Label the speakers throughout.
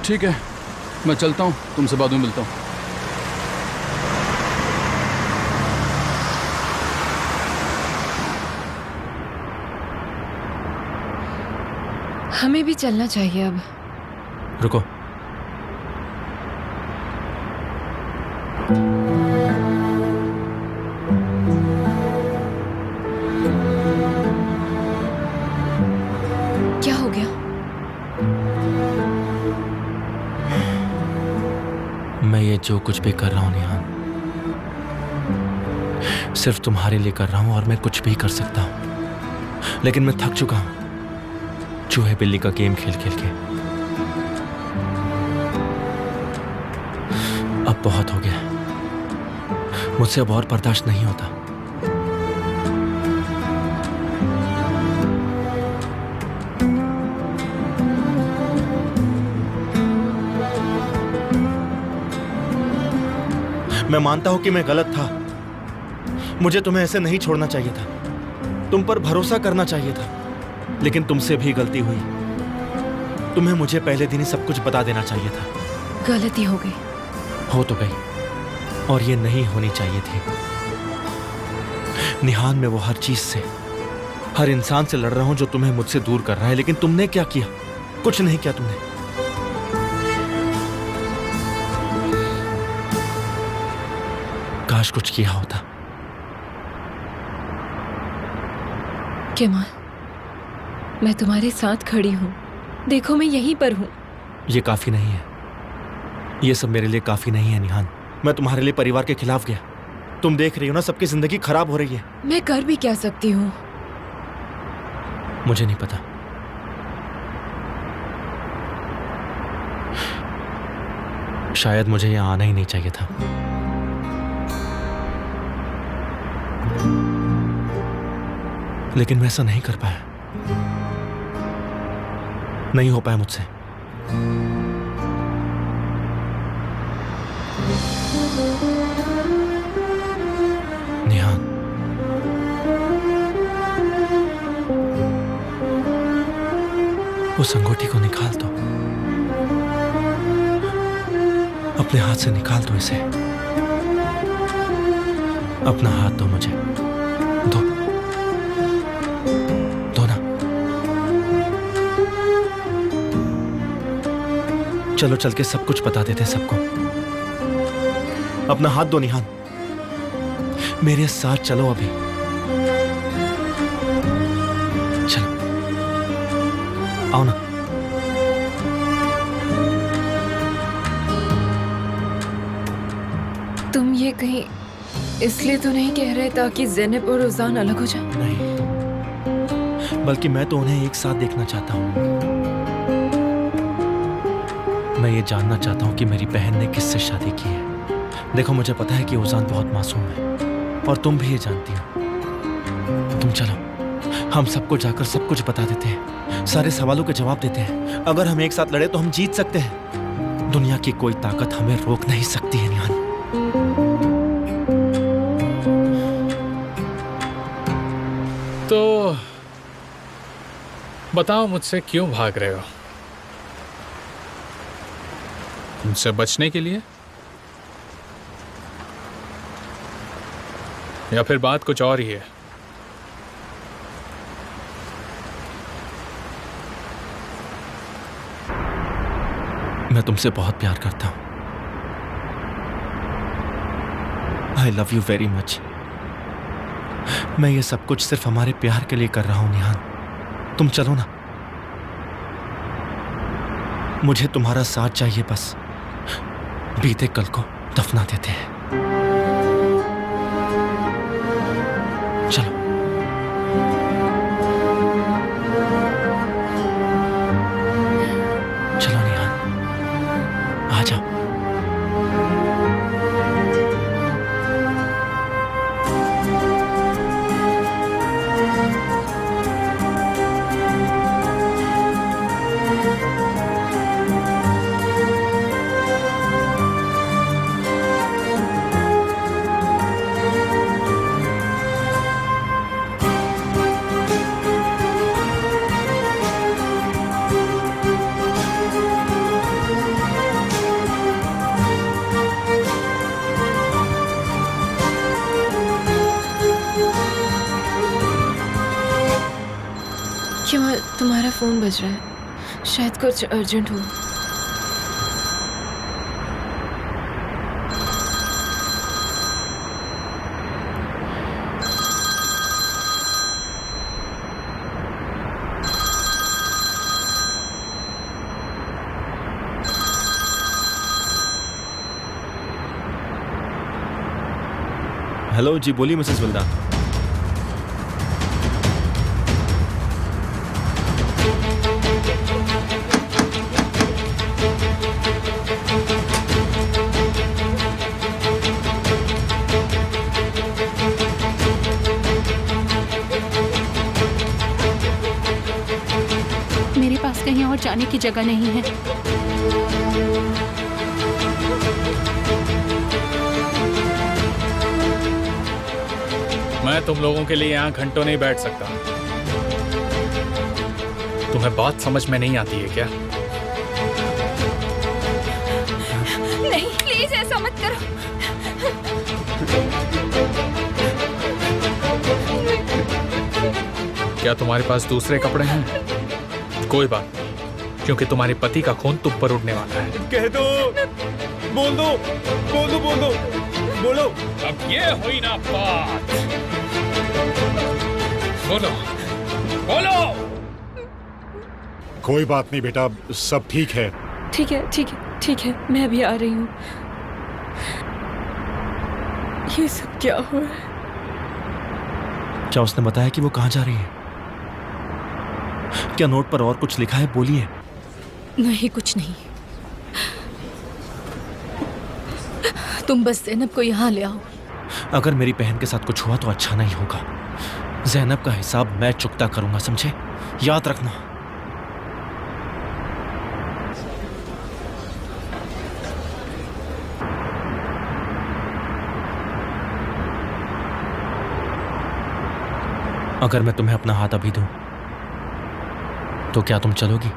Speaker 1: ठीक है, मैं चलता हूँ, तुमसे बाद में मिलता हूँ।
Speaker 2: हमें भी चलना चाहिए अब।
Speaker 3: रुको,
Speaker 2: क्या हो गया?
Speaker 3: मैं ये जो कुछ भी कर रहा हूँ निहान, सिर्फ तुम्हारे लिए कर रहा हूँ और मैं कुछ भी कर सकता हूँ, लेकिन मैं थक चुका हूँ चूहे बिल्ली का गेम खेल खेल के। अब बहुत हो गया, मुझसे अब और बर्दाश्त नहीं होता। मैं मानता हूं कि मैं गलत था, मुझे तुम्हें ऐसे नहीं छोड़ना चाहिए था, तुम पर भरोसा करना चाहिए था, लेकिन तुमसे भी गलती हुई। तुम्हें मुझे पहले दिन ही सब कुछ बता देना चाहिए था।
Speaker 2: गलती हो गई।
Speaker 3: हो तो गई, और ये नहीं होनी चाहिए थी। निहान, मैं वो हर चीज से, हर इंसान से लड़ रहा हूं जो तुम्हें मुझसे दूर कर रहा है, लेकिन तुमने क्या किया? कुछ नहीं किया तुमने। काश कुछ किया होता।
Speaker 2: केमाल, मैं तुम्हारे साथ खड़ी हूँ, देखो मैं यहीं पर हूँ।
Speaker 3: ये काफी नहीं है, ये सब मेरे लिए काफी नहीं है निहान। मैं तुम्हारे लिए परिवार के खिलाफ गया। तुम देख रही हो ना, सबकी जिंदगी खराब हो रही है।
Speaker 2: मैं कर भी क्या सकती हूँ?
Speaker 3: मुझे नहीं पता। शायद मुझे यहां आना ही नहीं चाहिए था। लेकिन मैं ऐसा नहीं कर पाया, नहीं हो पाया मुझसे। निहान, उस अंगूठी को निकाल दो, अपने हाथ से निकाल दो इसे। अपना हाथ दो मुझे, दो, दो ना। चलो चल के सब कुछ बता देते सबको। अपना हाथ दो निहान, मेरे साथ चलो अभी। चलो, आओ ना।
Speaker 2: तुम ये कहीं इसलिए तो नहीं कह रहे ताकि ज़ैनब और रुज़ान अलग हो जाए?
Speaker 3: नहीं, बल्कि मैं तो उन्हें एक साथ देखना चाहता हूं। मैं ये जानना चाहता हूं कि मेरी बहन ने किससे शादी की है। देखो, मुझे पता है कि उज़ान बहुत मासूम है, और तुम भी ये जानती हो। तुम चलो, हम सबको जाकर सब कुछ बता देते हैं, सारे सवालों के जवाब देते हैं। अगर हम एक साथ लड़े तो हम जीत सकते हैं। दुनिया की कोई ताकत हमें रोक नहीं सकती है निहान।
Speaker 4: तो बताओ, मुझसे क्यों भाग रहे हो? मुझसे बचने के लिए, या फिर बात कुछ और ही है?
Speaker 3: मैं तुमसे बहुत प्यार करता हूं। I love you very much. मैं ये सब कुछ सिर्फ हमारे प्यार के लिए कर रहा हूं निहान। तुम चलो ना, मुझे तुम्हारा साथ चाहिए बस। बीते कल को दफना देते हैं। चलो। चलो निहान, आ जाओ।
Speaker 2: क्यों तुम्हारा फोन बज रहा है? शायद कुछ अर्जेंट हो।
Speaker 3: हेलो जी, बोलिए मिसेस विल्डा।
Speaker 5: मेरे पास कहीं और जाने की जगह नहीं है।
Speaker 4: मैं तुम लोगों के लिए यहाँ घंटों नहीं बैठ सकता। तुम्हें बात समझ में नहीं आती है क्या?
Speaker 2: नहीं, प्लीज ऐसा मत करो।
Speaker 4: क्या तुम्हारे पास दूसरे कपड़े हैं? कोई बात नहीं, क्योंकि तुम्हारे पति का खून तुम पर उड़ने वाला है।
Speaker 3: कह दो, बोल दो, बोल दो, बोल दो, बोलो।
Speaker 4: अब ये हुई ना बात। बोलो, बोलो।
Speaker 6: कोई बात नहीं बेटा, सब ठीक है।
Speaker 2: ठीक है, ठीक है, ठीक है, मैं अभी आ रही हूँ। ये सब क्या हो रहा है?
Speaker 3: क्या उसने बताया कि वो कहाँ जा रही है? क्या नोट पर और कुछ लिखा है? बोलिए।
Speaker 2: नहीं, कुछ नहीं। तुम बस ज़ैनब को यहाँ ले आओ।
Speaker 3: अगर मेरी बहन के साथ कुछ हुआ तो अच्छा नहीं होगा। ज़ैनब का हिसाब मैं चुकता करूंगा, समझे? याद रखना। अगर मैं तुम्हें अपना हाथ अभी दूं तो क्या तुम चलोगी?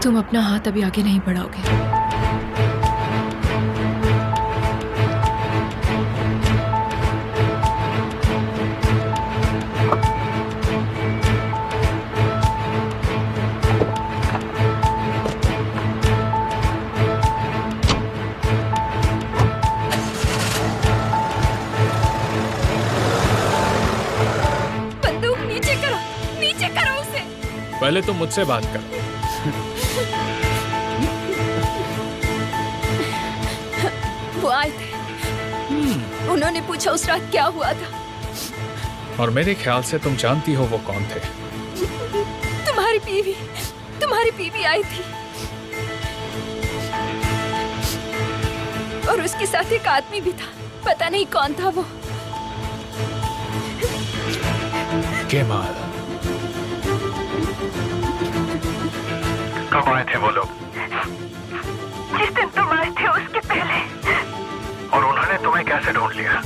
Speaker 2: तुम अपना हाथ अभी आगे नहीं बढ़ाओगे। बंदूक नीचे करो, नीचे करो उसे।
Speaker 4: पहले तुम मुझसे बात करो।
Speaker 2: वो आए थे, उन्होंने पूछा उस रात क्या हुआ था।
Speaker 4: और मेरे ख्याल से तुम जानती हो वो कौन थे।
Speaker 2: तुम्हारी बीवी आई थी और उसके साथ एक आदमी भी था, पता नहीं कौन था वो।
Speaker 4: केमाल।
Speaker 7: कब आए थे वो लोग?
Speaker 2: जिस दिन तुम आए थे उसके पहले।
Speaker 7: और उन्होंने तुम्हें कैसे ढूंढ लिया?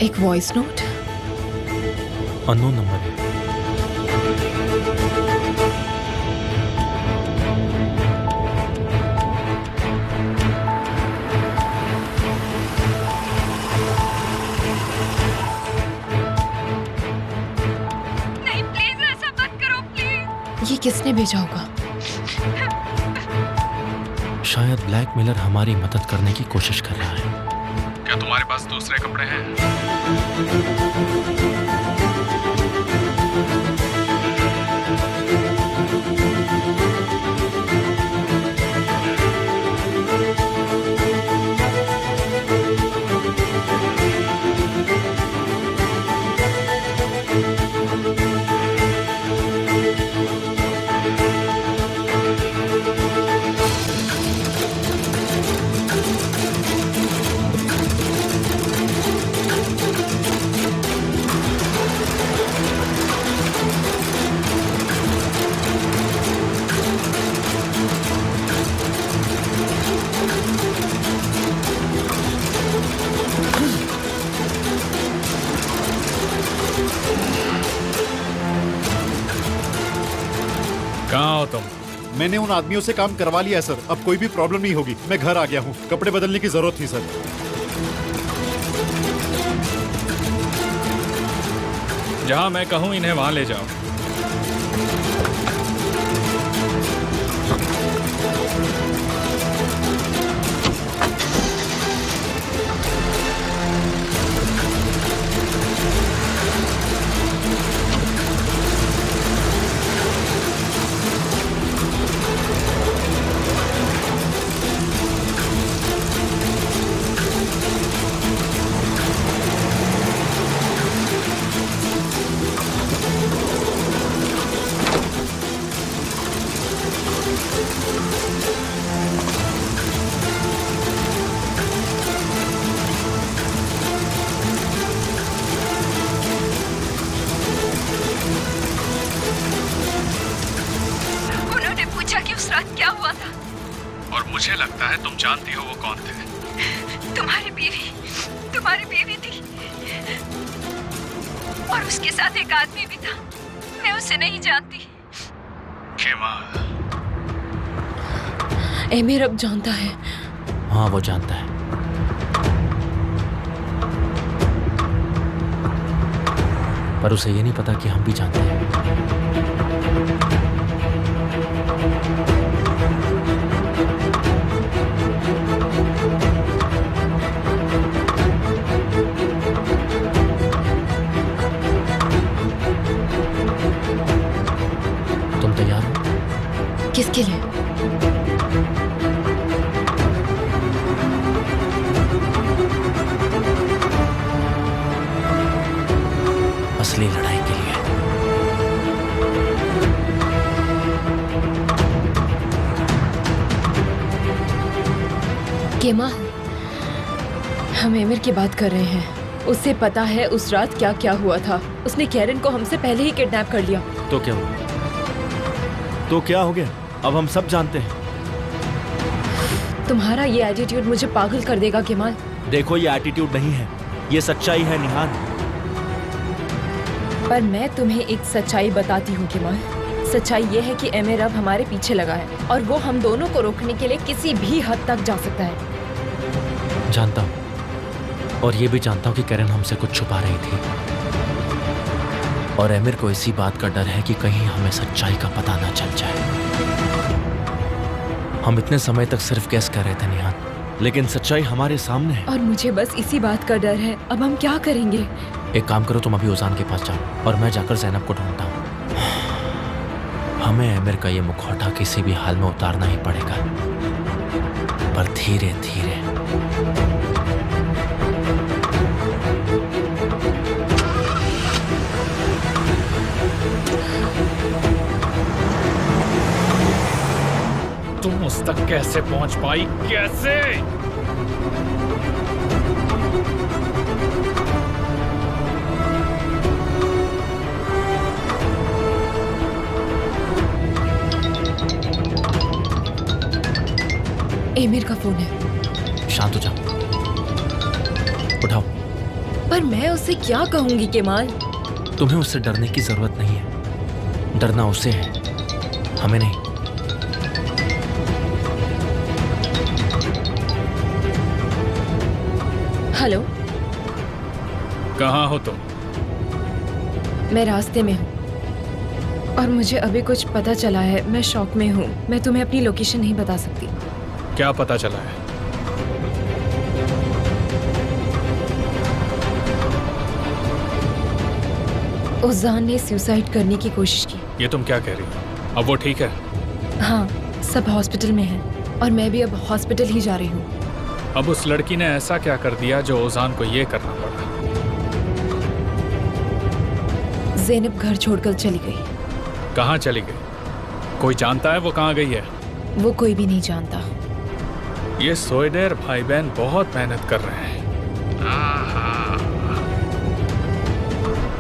Speaker 2: एक वॉइस नोट।
Speaker 3: अननोन नंबर है।
Speaker 2: नहीं, प्लीज ऐसा मत करो, प्लीज। ये किसने भेजा होगा?
Speaker 3: शायद ब्लैकमेलर हमारी मदद करने की कोशिश कर रहा है।
Speaker 4: क्या तुम्हारे पास दूसरे कपड़े हैं? कहाँ हो तुम?
Speaker 6: मैंने उन आदमियों से काम करवा लिया है सर, अब कोई भी प्रॉब्लम नहीं होगी। मैं घर आ गया हूँ, कपड़े बदलने की जरूरत थी सर।
Speaker 4: जहाँ मैं कहूँ इन्हें वहां ले जाओ।
Speaker 2: उन्होंने पूछा कि उस रात क्या हुआ था।
Speaker 4: और मुझे लगता है तुम जानती हो वो कौन थे।
Speaker 2: तुम्हारी बीवी थी और उसके साथ एक आदमी भी था। मैं उसे नहीं जानती।
Speaker 4: केमाल।
Speaker 2: एमिर अब जानता है।
Speaker 3: हाँ, वो जानता है। पर उसे ये नहीं पता कि हम भी जानते हैं। तुम तैयार हो?
Speaker 2: किसके लिए?
Speaker 3: असली लड़ाई के लिए।
Speaker 2: केमा, हम एमिर की बात कर रहे हैं। उसे पता है उस रात क्या क्या हुआ था। उसने कैरन को हमसे पहले ही किडनैप कर लिया।
Speaker 3: तो क्या हुआ? तो क्या हो गया? अब हम सब जानते हैं।
Speaker 2: तुम्हारा ये एटीट्यूड मुझे पागल कर देगा केमाल।
Speaker 3: देखो, ये एटीट्यूड नहीं है, ये सच्चाई है निहान।
Speaker 2: पर मैं तुम्हें एक सच्चाई बताती हूँ केमाल। सच्चाई ये है कि एमिर अब हमारे पीछे लगा है और वो हम दोनों को रोकने के लिए किसी भी हद तक जा सकता है।
Speaker 3: जानता हूँ, और ये भी जानता हूँ कि कैरन हमसे कुछ छुपा रही थी। और एमिर को इसी बात का डर है कि कहीं हमें सच्चाई का पता ना चल जाए। हम इतने समय तक सिर्फ गैस कर रहे थे निहान, लेकिन सच्चाई हमारे सामने है।
Speaker 2: और मुझे बस इसी बात का डर है। अब हम क्या करेंगे?
Speaker 3: एक काम करो, तुम अभी ओजान के पास जाओ और मैं जाकर ज़ैनब को ढूंढता हूँ। हमें एमिर का ये मुखौटा किसी भी हाल में उतारना ही पड़ेगा, पर धीरे धीरे।
Speaker 4: तुम उस तक कैसे पहुंच पाई? कैसे?
Speaker 2: एमिर का फोन है।
Speaker 3: शांत हो जाओ, उठाओ।
Speaker 2: पर मैं उसे क्या कहूंगी केमाल?
Speaker 3: तुम्हें उससे डरने की जरूरत नहीं है। डरना उसे है, हमें नहीं।
Speaker 2: हेलो,
Speaker 4: कहाँ हो तुम?
Speaker 2: मैं रास्ते में हूँ और मुझे अभी कुछ पता चला है। मैं शॉक में हूँ। मैं तुम्हें अपनी लोकेशन नहीं बता सकती।
Speaker 4: क्या पता चला है?
Speaker 2: उजान ने सुसाइड करने की कोशिश की।
Speaker 4: ये तुम क्या कह रही हो? अब वो ठीक है?
Speaker 2: हाँ, सब हॉस्पिटल में हैं और मैं भी अब हॉस्पिटल ही जा रही हूँ।
Speaker 4: अब उस लड़की ने ऐसा क्या कर दिया जो ओजान को ये करना पड़ा?
Speaker 2: ज़ैनब घर छोड़कर चली गई।
Speaker 4: कहाँ चली गई? कोई जानता है वो कहाँ गई है?
Speaker 2: वो कोई भी नहीं जानता।
Speaker 4: ये सोएडेर भाई बहन बहुत मेहनत कर रहे हैं।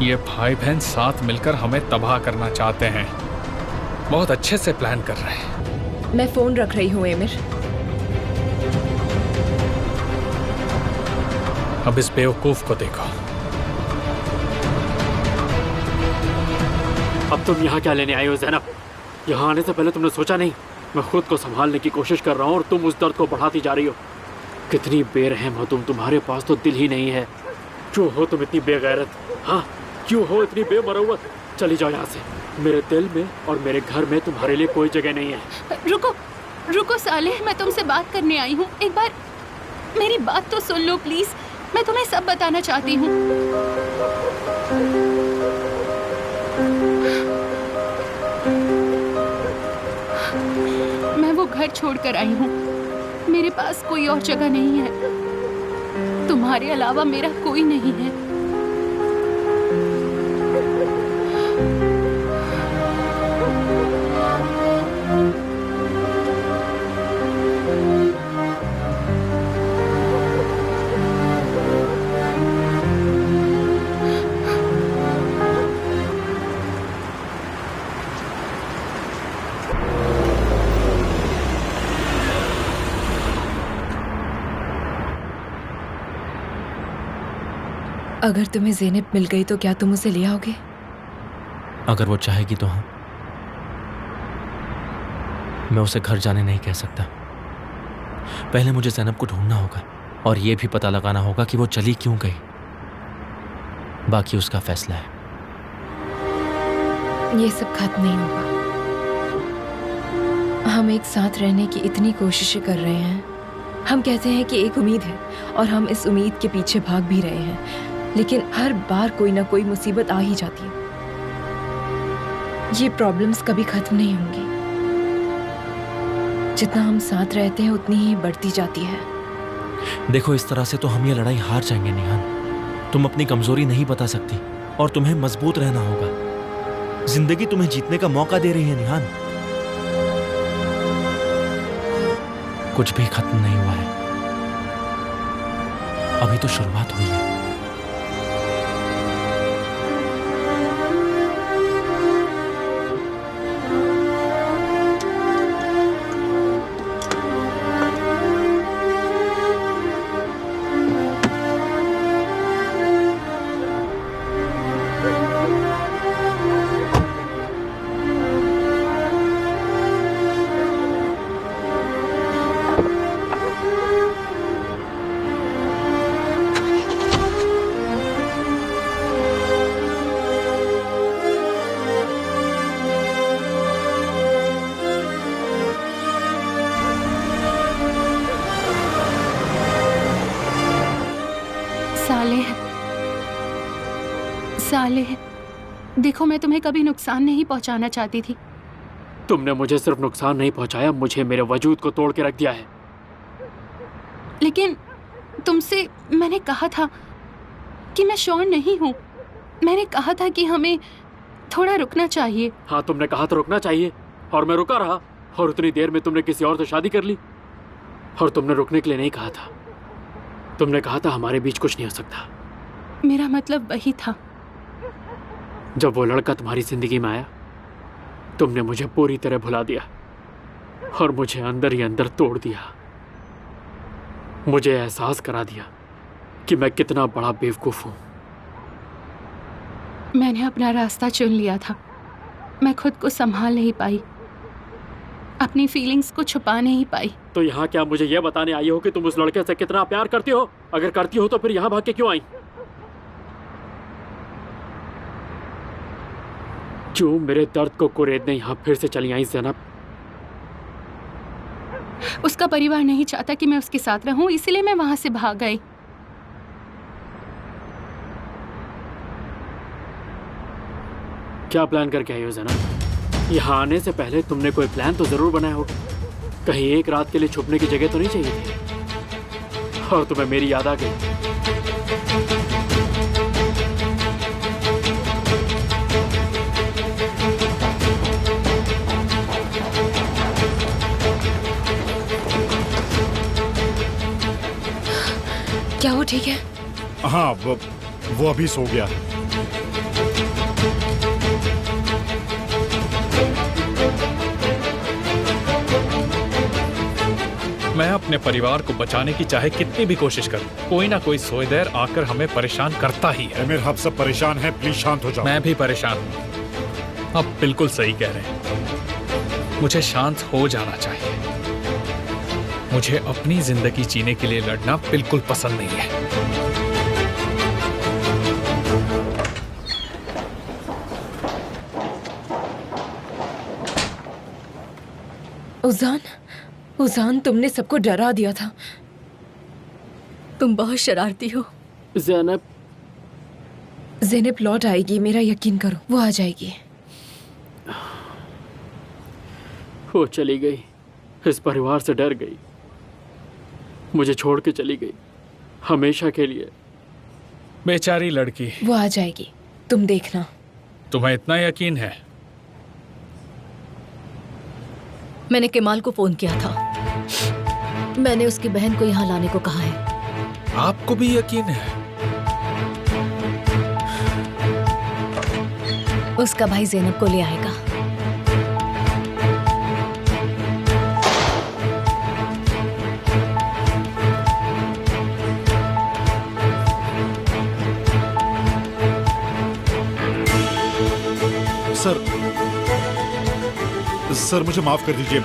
Speaker 4: ये भाई बहन साथ मिलकर हमें तबाह करना चाहते हैं। बहुत अच्छे से प्लान कर रहे हैं।
Speaker 2: मैं फोन रख रही हूँ एमिर।
Speaker 4: अब इस बेवकूफ को देखो।
Speaker 8: अब तुम यहाँ क्या लेने आए हो ज़ैनब? यहाँ आने से पहले तुमने सोचा नहीं? मैं खुद को संभालने की कोशिश कर रहा हूँ और तुम उस दर्द को बढ़ाती जा रही हो। कितनी बेरहम हो तुम, तुम्हारे पास तो दिल ही नहीं है। क्यों हो तुम इतनी बेगैरत? हाँ, क्यों हो इतनी बेमरौवत? चली जाओ यहाँ से। मेरे दिल में और मेरे घर में तुम्हारे लिए कोई जगह नहीं है।
Speaker 5: रुको रुको सालेह, मैं तुमसे बात करने आई हूँ। एक बार मेरी बात तो सुन लो प्लीज। मैं तुम्हें सब बताना चाहती हूँ। मैं वो घर छोड़कर आई हूँ। मेरे पास कोई और जगह नहीं है। तुम्हारे अलावा मेरा कोई नहीं है।
Speaker 2: अगर तुम्हें ज़ेनब मिल गई तो क्या तुम उसे ले आओगे?
Speaker 3: अगर वो चाहेगी तो हाँ। मैं उसे घर जाने नहीं कह सकता। पहले मुझे ज़ैनब को ढूंढना होगा और ये भी पता लगाना होगा कि वो चली क्यों गई। बाकी उसका फैसला है।
Speaker 2: ये सब खत्म नहीं होगा। हम एक साथ रहने की इतनी कोशिशें कर रहे हैं। हम कहते हैं कि एक उम्मीद है और हम इस उम्मीद के पीछे भाग भी रहे हैं, लेकिन हर बार कोई ना कोई मुसीबत आ ही जाती है। ये प्रॉब्लम्स कभी खत्म नहीं होंगी। जितना हम साथ रहते हैं उतनी ही बढ़ती जाती है।
Speaker 3: देखो, इस तरह से तो हम ये लड़ाई हार जाएंगे निहान। तुम अपनी कमजोरी नहीं बता सकती और तुम्हें मजबूत रहना होगा। जिंदगी तुम्हें जीतने का मौका दे रही है निहान। कुछ भी खत्म नहीं हुआ है, अभी तो शुरुआत हुई है।
Speaker 5: सालेह, देखो मैं तुम्हें कभी नुकसान नहीं पहुंचाना चाहती थी।
Speaker 8: तुमने मुझे सिर्फ नुकसान नहीं पहुंचाया, मुझे मेरे वजूद को तोड़ के रख दिया है।
Speaker 5: लेकिन तुमसे मैंने कहा था कि मैं श्योर नहीं हूँ। मैंने कहा था कि हमें थोड़ा रुकना चाहिए।
Speaker 8: हाँ, तुमने कहा तो रुकना चाहिए और मैं रुका रहा, और उतनी देर में तुमने किसी और से शादी कर ली। और तुमने रुकने के लिए नहीं कहा था। तुमने कहा था हमारे बीच कुछ नहीं हो सकता।
Speaker 5: मेरा मतलब वही था।
Speaker 8: जब वो लड़का तुम्हारी जिंदगी में आया, तुमने मुझे पूरी तरह भुला दिया और मुझे अंदर ही अंदर तोड़ दिया। मुझे एहसास करा दिया कि मैं कितना बड़ा बेवकूफ हूं।
Speaker 5: मैंने अपना रास्ता चुन लिया था। मैं खुद को संभाल नहीं पाई, अपनी फीलिंग्स को छुपा नहीं पाई।
Speaker 8: तो यहाँ क्या मुझे यह बताने आई हो कि तुम उस लड़के से कितना प्यार करती हो? अगर करती हो तो फिर यहाँ भाग के क्यों आई? क्यों मेरे दर्द को कुरेदने यहाँ फिर से चली आई ज़ैनब?
Speaker 5: उसका परिवार नहीं चाहता कि मैं उसके साथ रहूं, इसलिए मैं वहां से भाग गई।
Speaker 8: क्या प्लान करके आई हो ज़ैनब? यहाँ आने से पहले तुमने कोई प्लान तो जरूर बनाया होगा। कहीं एक रात के लिए छुपने की जगह तो नहीं चाहिए थी? और तुम्हें मेरी याद आ गई।
Speaker 2: क्या वो ठीक है?
Speaker 6: हाँ, वो अभी सो गया है।
Speaker 4: मैं अपने परिवार को बचाने की चाहे कितनी भी कोशिश करूं, कोई ना कोई सोएदेर आकर हमें परेशान करता ही है।
Speaker 6: एमिर, आप सब परेशान हैं, प्लीज शांत हो जाओ।
Speaker 4: मैं भी परेशान हूं। आप बिल्कुल सही कह रहे हैं। मुझे शांत हो जाना चाहिए। मुझे अपनी जिंदगी जीने के लिए लड़ना बिल्कुल पसंद नहीं है।
Speaker 2: उजान, उजान, तुमने सबको डरा दिया था। तुम बहुत शरारती हो।
Speaker 8: ज़ैनब,
Speaker 2: ज़ैनब लौट आएगी, मेरा यकीन करो, वो आ जाएगी।
Speaker 8: वो चली गई, इस परिवार से डर गई, मुझे छोड़ के चली गई हमेशा के लिए।
Speaker 4: बेचारी लड़की।
Speaker 2: वो आ जाएगी, तुम देखना।
Speaker 4: तुम्हें इतना यकीन है?
Speaker 9: मैंने केमाल को फोन किया था। मैंने उसकी बहन को यहाँ लाने को कहा है।
Speaker 4: आपको भी यकीन है?
Speaker 9: उसका भाई ज़ैनब को ले आएगा।
Speaker 6: सर मुझे माफ कर दीजिए।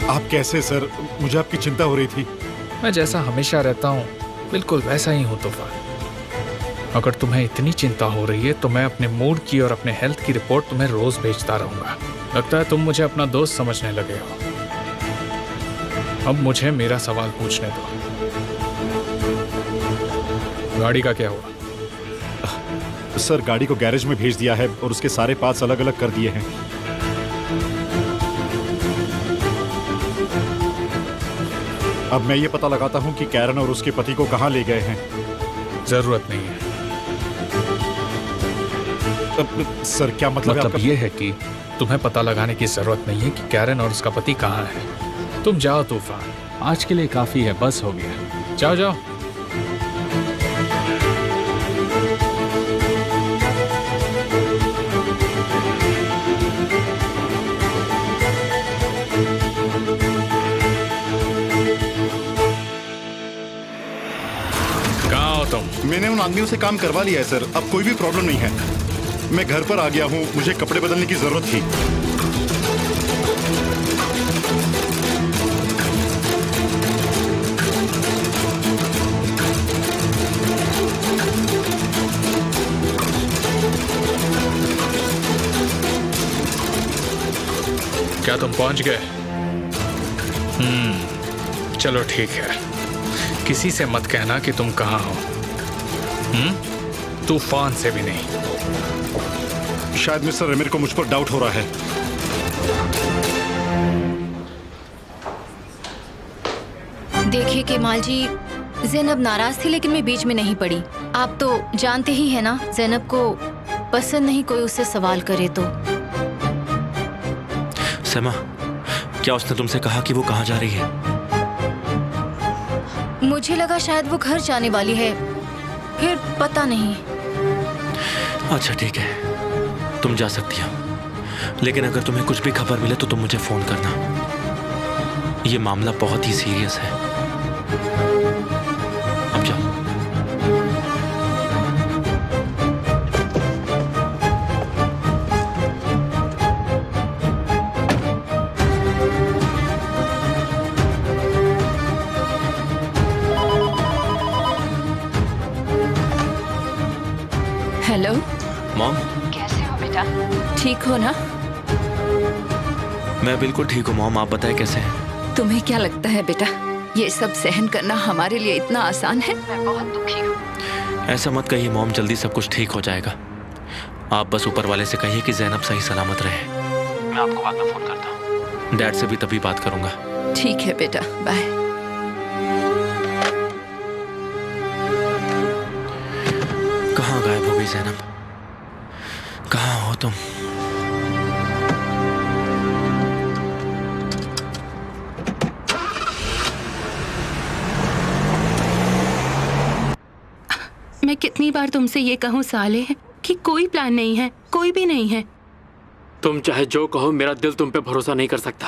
Speaker 6: आप कैसे सर? मुझे आपकी चिंता हो रही थी।
Speaker 4: मैं जैसा हमेशा रहता हूँ बिल्कुल वैसा ही हूँ तूफान। अगर तुम्हें इतनी चिंता हो रही है तो मैं अपने मूड की और अपने हेल्थ की रिपोर्ट तुम्हें रोज भेजता रहूंगा। लगता है तुम मुझे अपना दोस्त समझने लगे हो। अब मुझे मेरा सवाल पूछने दो। गाड़ी का क्या हुआ?
Speaker 6: सर गाड़ी को गैरेज में भेज दिया है और उसके सारे पार्ट्स अलग अलग कर दिए हैं। अब मैं ये पता लगाता हूँ कि कैरन और उसके पति को कहाँ ले गए हैं।
Speaker 4: जरूरत नहीं है।
Speaker 6: सर क्या
Speaker 4: मतलब ये है कि तुम्हें पता लगाने की जरूरत नहीं है कि कैरन और उसका पति कहाँ है। तुम जाओ तूफान, आज के लिए काफी है, बस हो गया। जाओ जाओ। कहाँ हो तुम?
Speaker 6: मैंने उन आदमियों से काम करवा लिया है सर, अब कोई भी प्रॉब्लम नहीं है। मैं घर पर आ गया हूँ, मुझे कपड़े बदलने की जरूरत थी।
Speaker 4: क्या तुम पहुंच गए? चलो ठीक है। किसी से मत कहना कि तुम कहाँ हो। तूफान से भी नहीं।
Speaker 6: शायद मिस्टर रमीर को मुझ पर डाउट हो रहा है।
Speaker 9: देखिए केमाल जी, ज़ैनब नाराज थी लेकिन मैं बीच में नहीं पड़ी। आप तो जानते ही हैं ना, ज़ैनब को पसंद नहीं कोई उससे सवाल करे तो।
Speaker 3: समा, क्या उसने तुमसे कहा कि वो कहाँ जा रही है?
Speaker 9: मुझे लगा शायद वो घर जाने वाली है, फिर पता नहीं।
Speaker 3: अच्छा ठीक है, तुम जा सकती हो, लेकिन अगर तुम्हें कुछ भी खबर मिले तो तुम मुझे फोन करना। ये मामला बहुत ही सीरियस है। अब जाओ।
Speaker 9: हेलो
Speaker 3: मॉम,
Speaker 9: कैसे हो बेटा? ठीक हो ना?
Speaker 3: मैं बिल्कुल ठीक हूँ मॉम, आप बताएं कैसे हैं?
Speaker 10: तुम्हें क्या लगता है बेटा, ये सब सहन करना हमारे लिए इतना आसान है? मैं बहुत दुखी हूँ।
Speaker 3: ऐसा मत कहिए मॉम, जल्दी सब कुछ ठीक हो जाएगा। आप बस ऊपर वाले से कहिए कि ज़ैनब सही सलामत रहे। मैं आपको बाद में फोन करता हूँ। डैड से भी तभी बात करूंगा।
Speaker 10: ठीक है बेटा, बाय।
Speaker 3: कहाँ गायब हो गई ज़ैनब? कहाँ हो तुम?
Speaker 5: मैं कितनी बार तुमसे ये कहूँ साले कि कोई प्लान नहीं है, कोई भी नहीं है।
Speaker 8: तुम चाहे जो कहो, मेरा दिल तुम पे भरोसा नहीं कर सकता।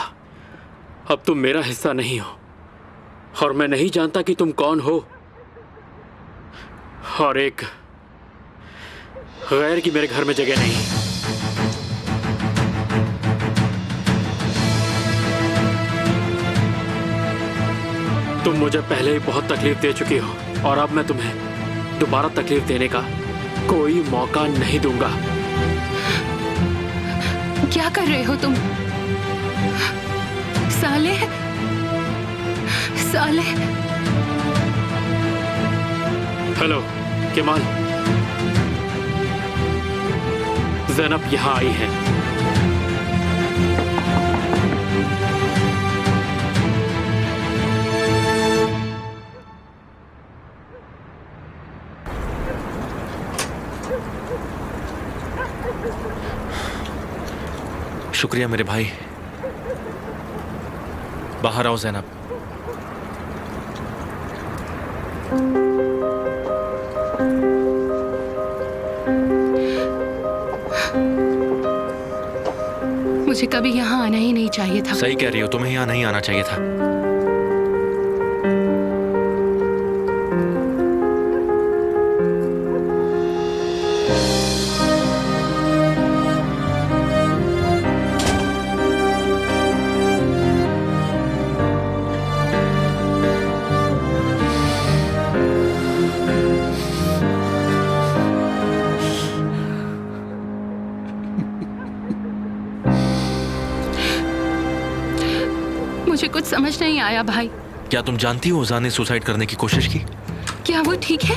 Speaker 8: अब तुम मेरा हिस्सा नहीं हो और मैं नहीं जानता कि तुम कौन हो। और एक गैर की मेरे घर में जगह नहीं। तुम मुझे पहले ही बहुत तकलीफ दे चुकी हो और अब मैं तुम्हें दोबारा तकलीफ देने का कोई मौका नहीं दूंगा।
Speaker 5: क्या कर रहे हो तुम? साले साले।
Speaker 8: हेलो केमाल, ज़ैनब यहाँ आई है।
Speaker 3: शुक्रिया मेरे भाई। बाहर आओ ज़ैनब।
Speaker 5: मुझे कभी यहाँ आना ही नहीं चाहिए था।
Speaker 3: सही कह रही हो, तुम्हें यहाँ नहीं आना चाहिए था।
Speaker 5: मुझे कुछ समझ नहीं आया भाई।
Speaker 3: क्या तुम जानती हो उजान ने सुसाइड करने की कोशिश की?
Speaker 5: क्या वो ठीक है?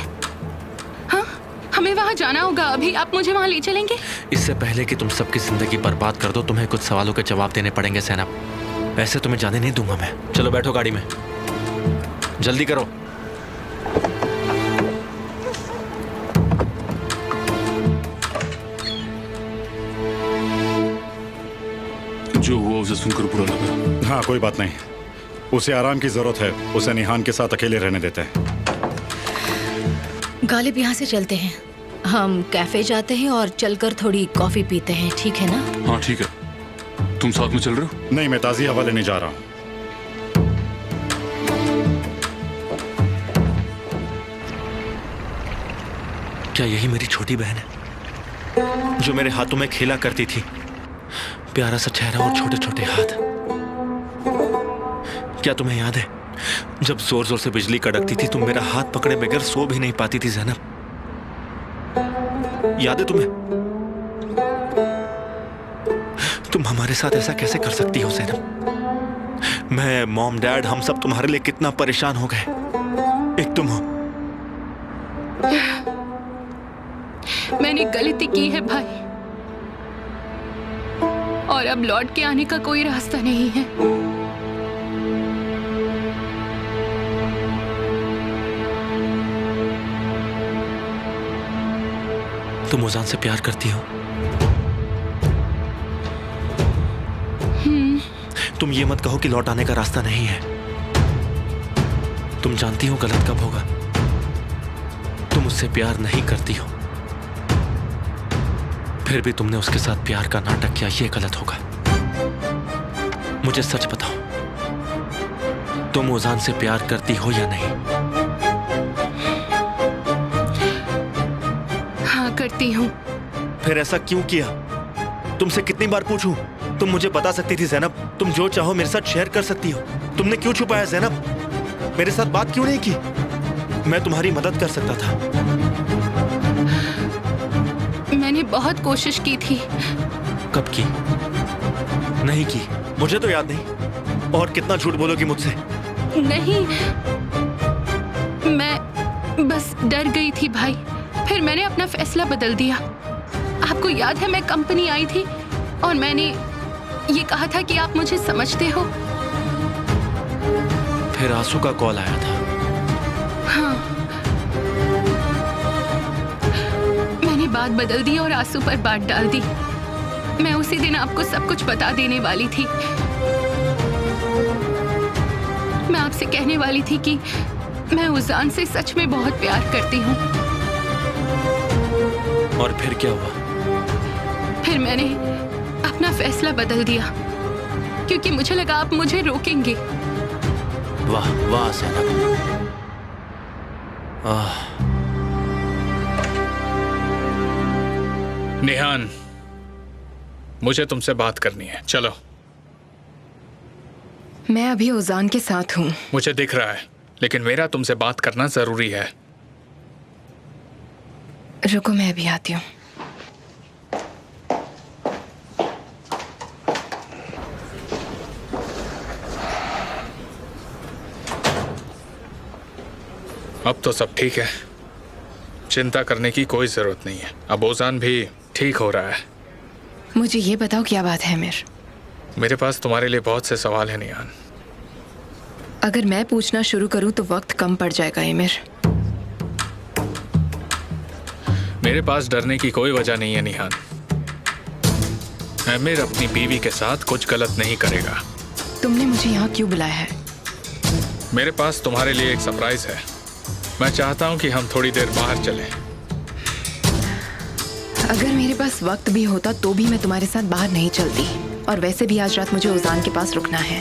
Speaker 5: हाँ, हमें वहाँ जाना होगा। अभी आप मुझे वहाँ ले चलेंगे?
Speaker 3: इससे पहले कि तुम सबकी जिंदगी बर्बाद कर दो, तुम्हें कुछ सवालों के जवाब देने पड़ेंगे ज़ैनब। ऐसे तुम्हें जाने नहीं दूंगा मैं। चलो बैठो गाड़ी में, जल्दी करो।
Speaker 1: जो हुआ उसे सुनकर बुरा लगा।
Speaker 6: हाँ कोई बात नहीं, उसे आराम की जरूरत है। उसे निहान के साथ अकेले रहने देते हैं।
Speaker 9: गालिब, यहाँ से चलते हैं। हम कैफे जाते हैं और चलकर थोड़ी कॉफी पीते हैं, ठीक है ना?
Speaker 1: हाँ ठीक है। तुम साथ में चल रहे हो?
Speaker 6: नहीं, मैं ताज़ी हवा लेने जा रहा हूँ।
Speaker 3: क्या यही मेरी छोटी बहन है जो मेरे हाथों में खेला करती थी? प्यारा सा चेहरा और छोटे छोटे हाथ। क्या तुम्हें याद है जब जोर जोर से बिजली कड़कती थी, तुम मेरा हाथ पकड़े बगैर सो भी नहीं पाती थी ज़ैनब? याद है तुम्हें? तुम हमारे साथ ऐसा कैसे कर सकती हो ज़ैनब? मैं, मॉम, डैड, हम सब तुम्हारे लिए कितना परेशान हो गए। एक तुम हो।
Speaker 5: मैंने गलती की है भाई, और अब लौट के आने का कोई रास्ता नहीं है।
Speaker 3: तुम उजान से प्यार करती हो? तुम ये मत कहो कि लौट आने का रास्ता नहीं है। तुम जानती हो गलत कब होगा। तुम उससे प्यार नहीं करती हो, फिर भी तुमने उसके साथ प्यार का नाटक किया, ये गलत होगा। मुझे सच बताओ, तुम उजान से प्यार करती हो या नहीं?
Speaker 5: हाँ करती हूँ।
Speaker 3: फिर ऐसा क्यों किया? तुमसे कितनी बार पूछूं? तुम मुझे बता सकती थी ज़ैनब। तुम जो चाहो मेरे साथ शेयर कर सकती हो। तुमने क्यों छुपाया ज़ैनब? मेरे साथ बात क्यों नहीं की? मैं तुम्हारी मदद कर सकता था।
Speaker 5: मैंने बहुत कोशिश की थी।
Speaker 3: कब की? नहीं की? मुझे तो याद नहीं। और कितना झूठ बोलोगी मुझसे?
Speaker 5: नहीं, मैं बस डर गई थी भाई। फिर मैंने अपना फैसला बदल दिया। आपको याद है मैं कंपनी आई थी और मैंने ये कहा था कि आप मुझे समझते हो।
Speaker 3: फिर आंसू का कॉल आया था।
Speaker 5: हाँ, मैंने बात बदल दी और आंसू पर बात डाल दी। मैं उसी दिन आपको सब कुछ बता देने वाली थी। मैं आपसे कहने वाली थी कि मैं उजान से सच में बहुत प्यार करती हूँ।
Speaker 3: और फिर क्या हुआ?
Speaker 5: फिर मैंने अपना फैसला बदल दिया क्योंकि मुझे लगा आप मुझे रोकेंगे।
Speaker 3: वाह वाह ज़ैनब।
Speaker 4: निहान, मुझे तुमसे बात करनी है। चलो।
Speaker 10: मैं अभी उजान के साथ हूँ।
Speaker 4: मुझे दिख रहा है। लेकिन मेरा तुमसे बात करना जरूरी है।
Speaker 2: रुको, मैं भी आती हूँ।
Speaker 4: अब तो सब ठीक है, चिंता करने की कोई जरूरत नहीं है। अब ओजान भी ठीक हो रहा है।
Speaker 2: मुझे ये बताओ क्या बात है अमीर?
Speaker 4: मेरे पास तुम्हारे लिए बहुत से सवाल हैं निहान।
Speaker 2: अगर मैं पूछना शुरू करूं तो वक्त कम पड़ जाएगा अमीर।
Speaker 4: मेरे पास डरने की कोई वजह नहीं है निहान। आमिर अपनी बीवी के साथ कुछ गलत नहीं करेगा।
Speaker 2: तुमने मुझे यहाँ क्यों बुलाया है?
Speaker 4: मेरे पास तुम्हारे लिए एक सरप्राइज है। मैं चाहता हूँ कि हम थोड़ी देर बाहर चलें।
Speaker 2: अगर मेरे पास वक्त भी होता तो भी मैं तुम्हारे साथ बाहर नहीं चलती, और वैसे भी आज रात मुझे ओजान के पास रुकना है।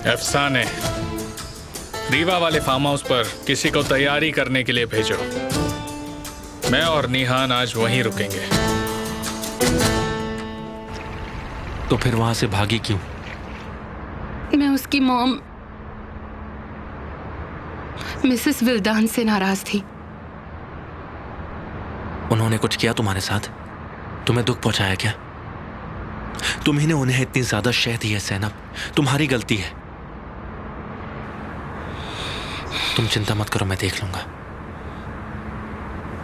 Speaker 4: अफसाने, रीवा वाले फार्म हाउस पर किसी को तैयारी करने के लिए भेजो। मैं और निहान आज वहीं रुकेंगे।
Speaker 3: तो फिर वहां से भागी क्यों?
Speaker 5: मैं उसकी मॉम मिसेस विल्दान से नाराज थी।
Speaker 3: उन्होंने कुछ किया तुम्हारे साथ? तुम्हें दुख पहुंचाया क्या? तुम्ही ने उन्हें इतनी ज्यादा शह दी है ज़ैनब, तुम्हारी गलती है। तुम चिंता मत करो, मैं देख लूंगा।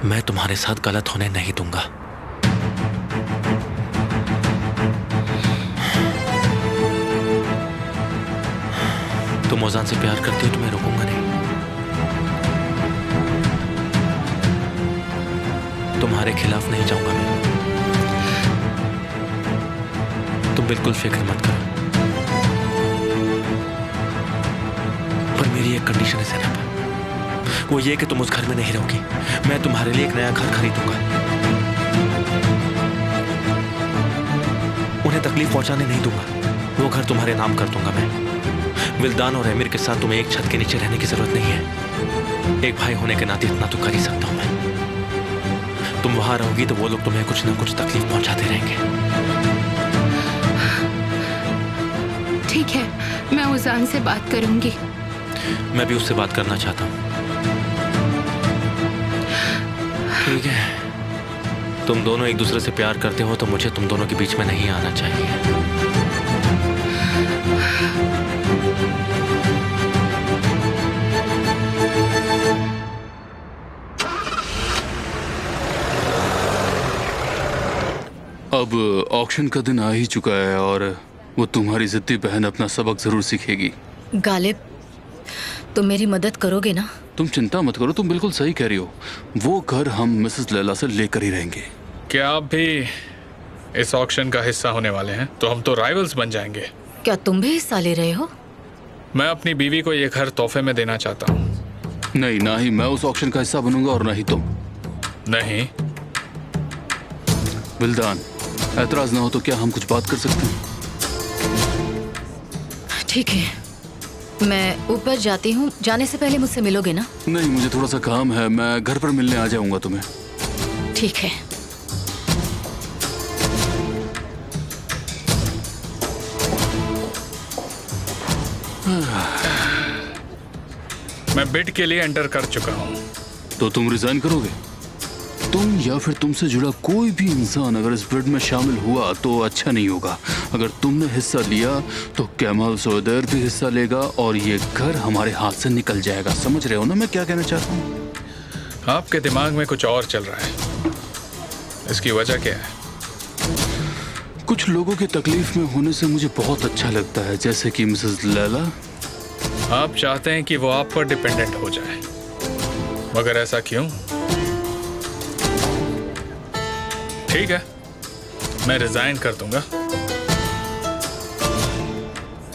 Speaker 3: मैं तुम्हारे साथ गलत होने नहीं दूंगा। तुम ओजान से प्यार करती हो तो मैं रोकूंगा नहीं। तुम्हारे खिलाफ नहीं जाऊंगा मैं। तुम बिल्कुल फिक्र मत करो। पर मेरी एक कंडीशन है ज़ैनब, वो ये कि तुम उस घर में नहीं रहोगी। मैं तुम्हारे लिए एक नया घर खरीदूंगा। उन्हें तकलीफ पहुंचाने नहीं दूंगा। वो घर तुम्हारे नाम कर दूंगा मैं। विल्दान और आमिर के साथ तुम्हें एक छत के नीचे रहने की जरूरत नहीं है। एक भाई होने के नाते इतना तो कर ही सकता हूं मैं। तुम वहां रहोगी तो वो लोग तुम्हें कुछ ना कुछ तकलीफ पहुंचाते रहेंगे।
Speaker 5: ठीक है, मैं ओजान से बात करूंगी।
Speaker 3: मैं भी उससे बात करना चाहता हूं। ठीक है, तुम दोनों एक दूसरे से प्यार करते हो तो मुझे तुम दोनों के बीच में नहीं आना चाहिए।
Speaker 1: अब ऑक्शन का दिन आ ही चुका है और वो तुम्हारी जिद्दी बहन अपना सबक जरूर सीखेगी।
Speaker 9: गालिब, तुम मेरी मदद करोगे ना?
Speaker 1: तुम चिंता मत करो, तुम बिल्कुल सही कह रही हो। वो घर हम मिसेस लैला से लेकर ही रहेंगे।
Speaker 4: क्या आप भी इस ऑक्शन का हिस्सा होने वाले हैं? तो हम तो राइवल्स बन जाएंगे।
Speaker 9: क्या तुम भी हिस्सा ले रहे हो?
Speaker 4: मैं अपनी बीवी को ये घर तोहफे में देना चाहता हूँ।
Speaker 1: नहीं, ना ही मैं उस ऑक्शन का हिस्सा बनूंगा और ना ही तुम।
Speaker 4: नहीं।
Speaker 1: विल्दान, ऐतराज ना हो तो क्या हम कुछ बात कर सकते हैं?
Speaker 9: ठीक है, मैं ऊपर जाती हूँ। जाने से पहले मुझसे मिलोगे ना?
Speaker 1: नहीं, मुझे थोड़ा सा काम है। मैं घर पर मिलने आ जाऊंगा तुम्हें।
Speaker 9: ठीक है।
Speaker 4: मैं बिड के लिए एंटर कर चुका हूँ।
Speaker 1: तो तुम रिजाइन करोगे? तुम या फिर तुमसे जुड़ा कोई भी इंसान अगर इस बिड में शामिल हुआ तो अच्छा नहीं होगा। अगर तुमने हिस्सा लिया तो कैमल सोदैर भी हिस्सा लेगा और ये घर हमारे हाथ से निकल जाएगा। समझ रहे हो ना मैं क्या कहना चाहता हूँ?
Speaker 4: आपके दिमाग में कुछ और चल रहा है। इसकी वजह क्या है?
Speaker 1: कुछ लोगों की तकलीफ में होने से मुझे बहुत अच्छा लगता है, जैसे कि मिसेस लैला।
Speaker 4: आप चाहते हैं कि वो आप पर डिपेंडेंट हो जाए, मगर ऐसा क्यों? ठीक है, मैं रिजाइन कर दूंगा,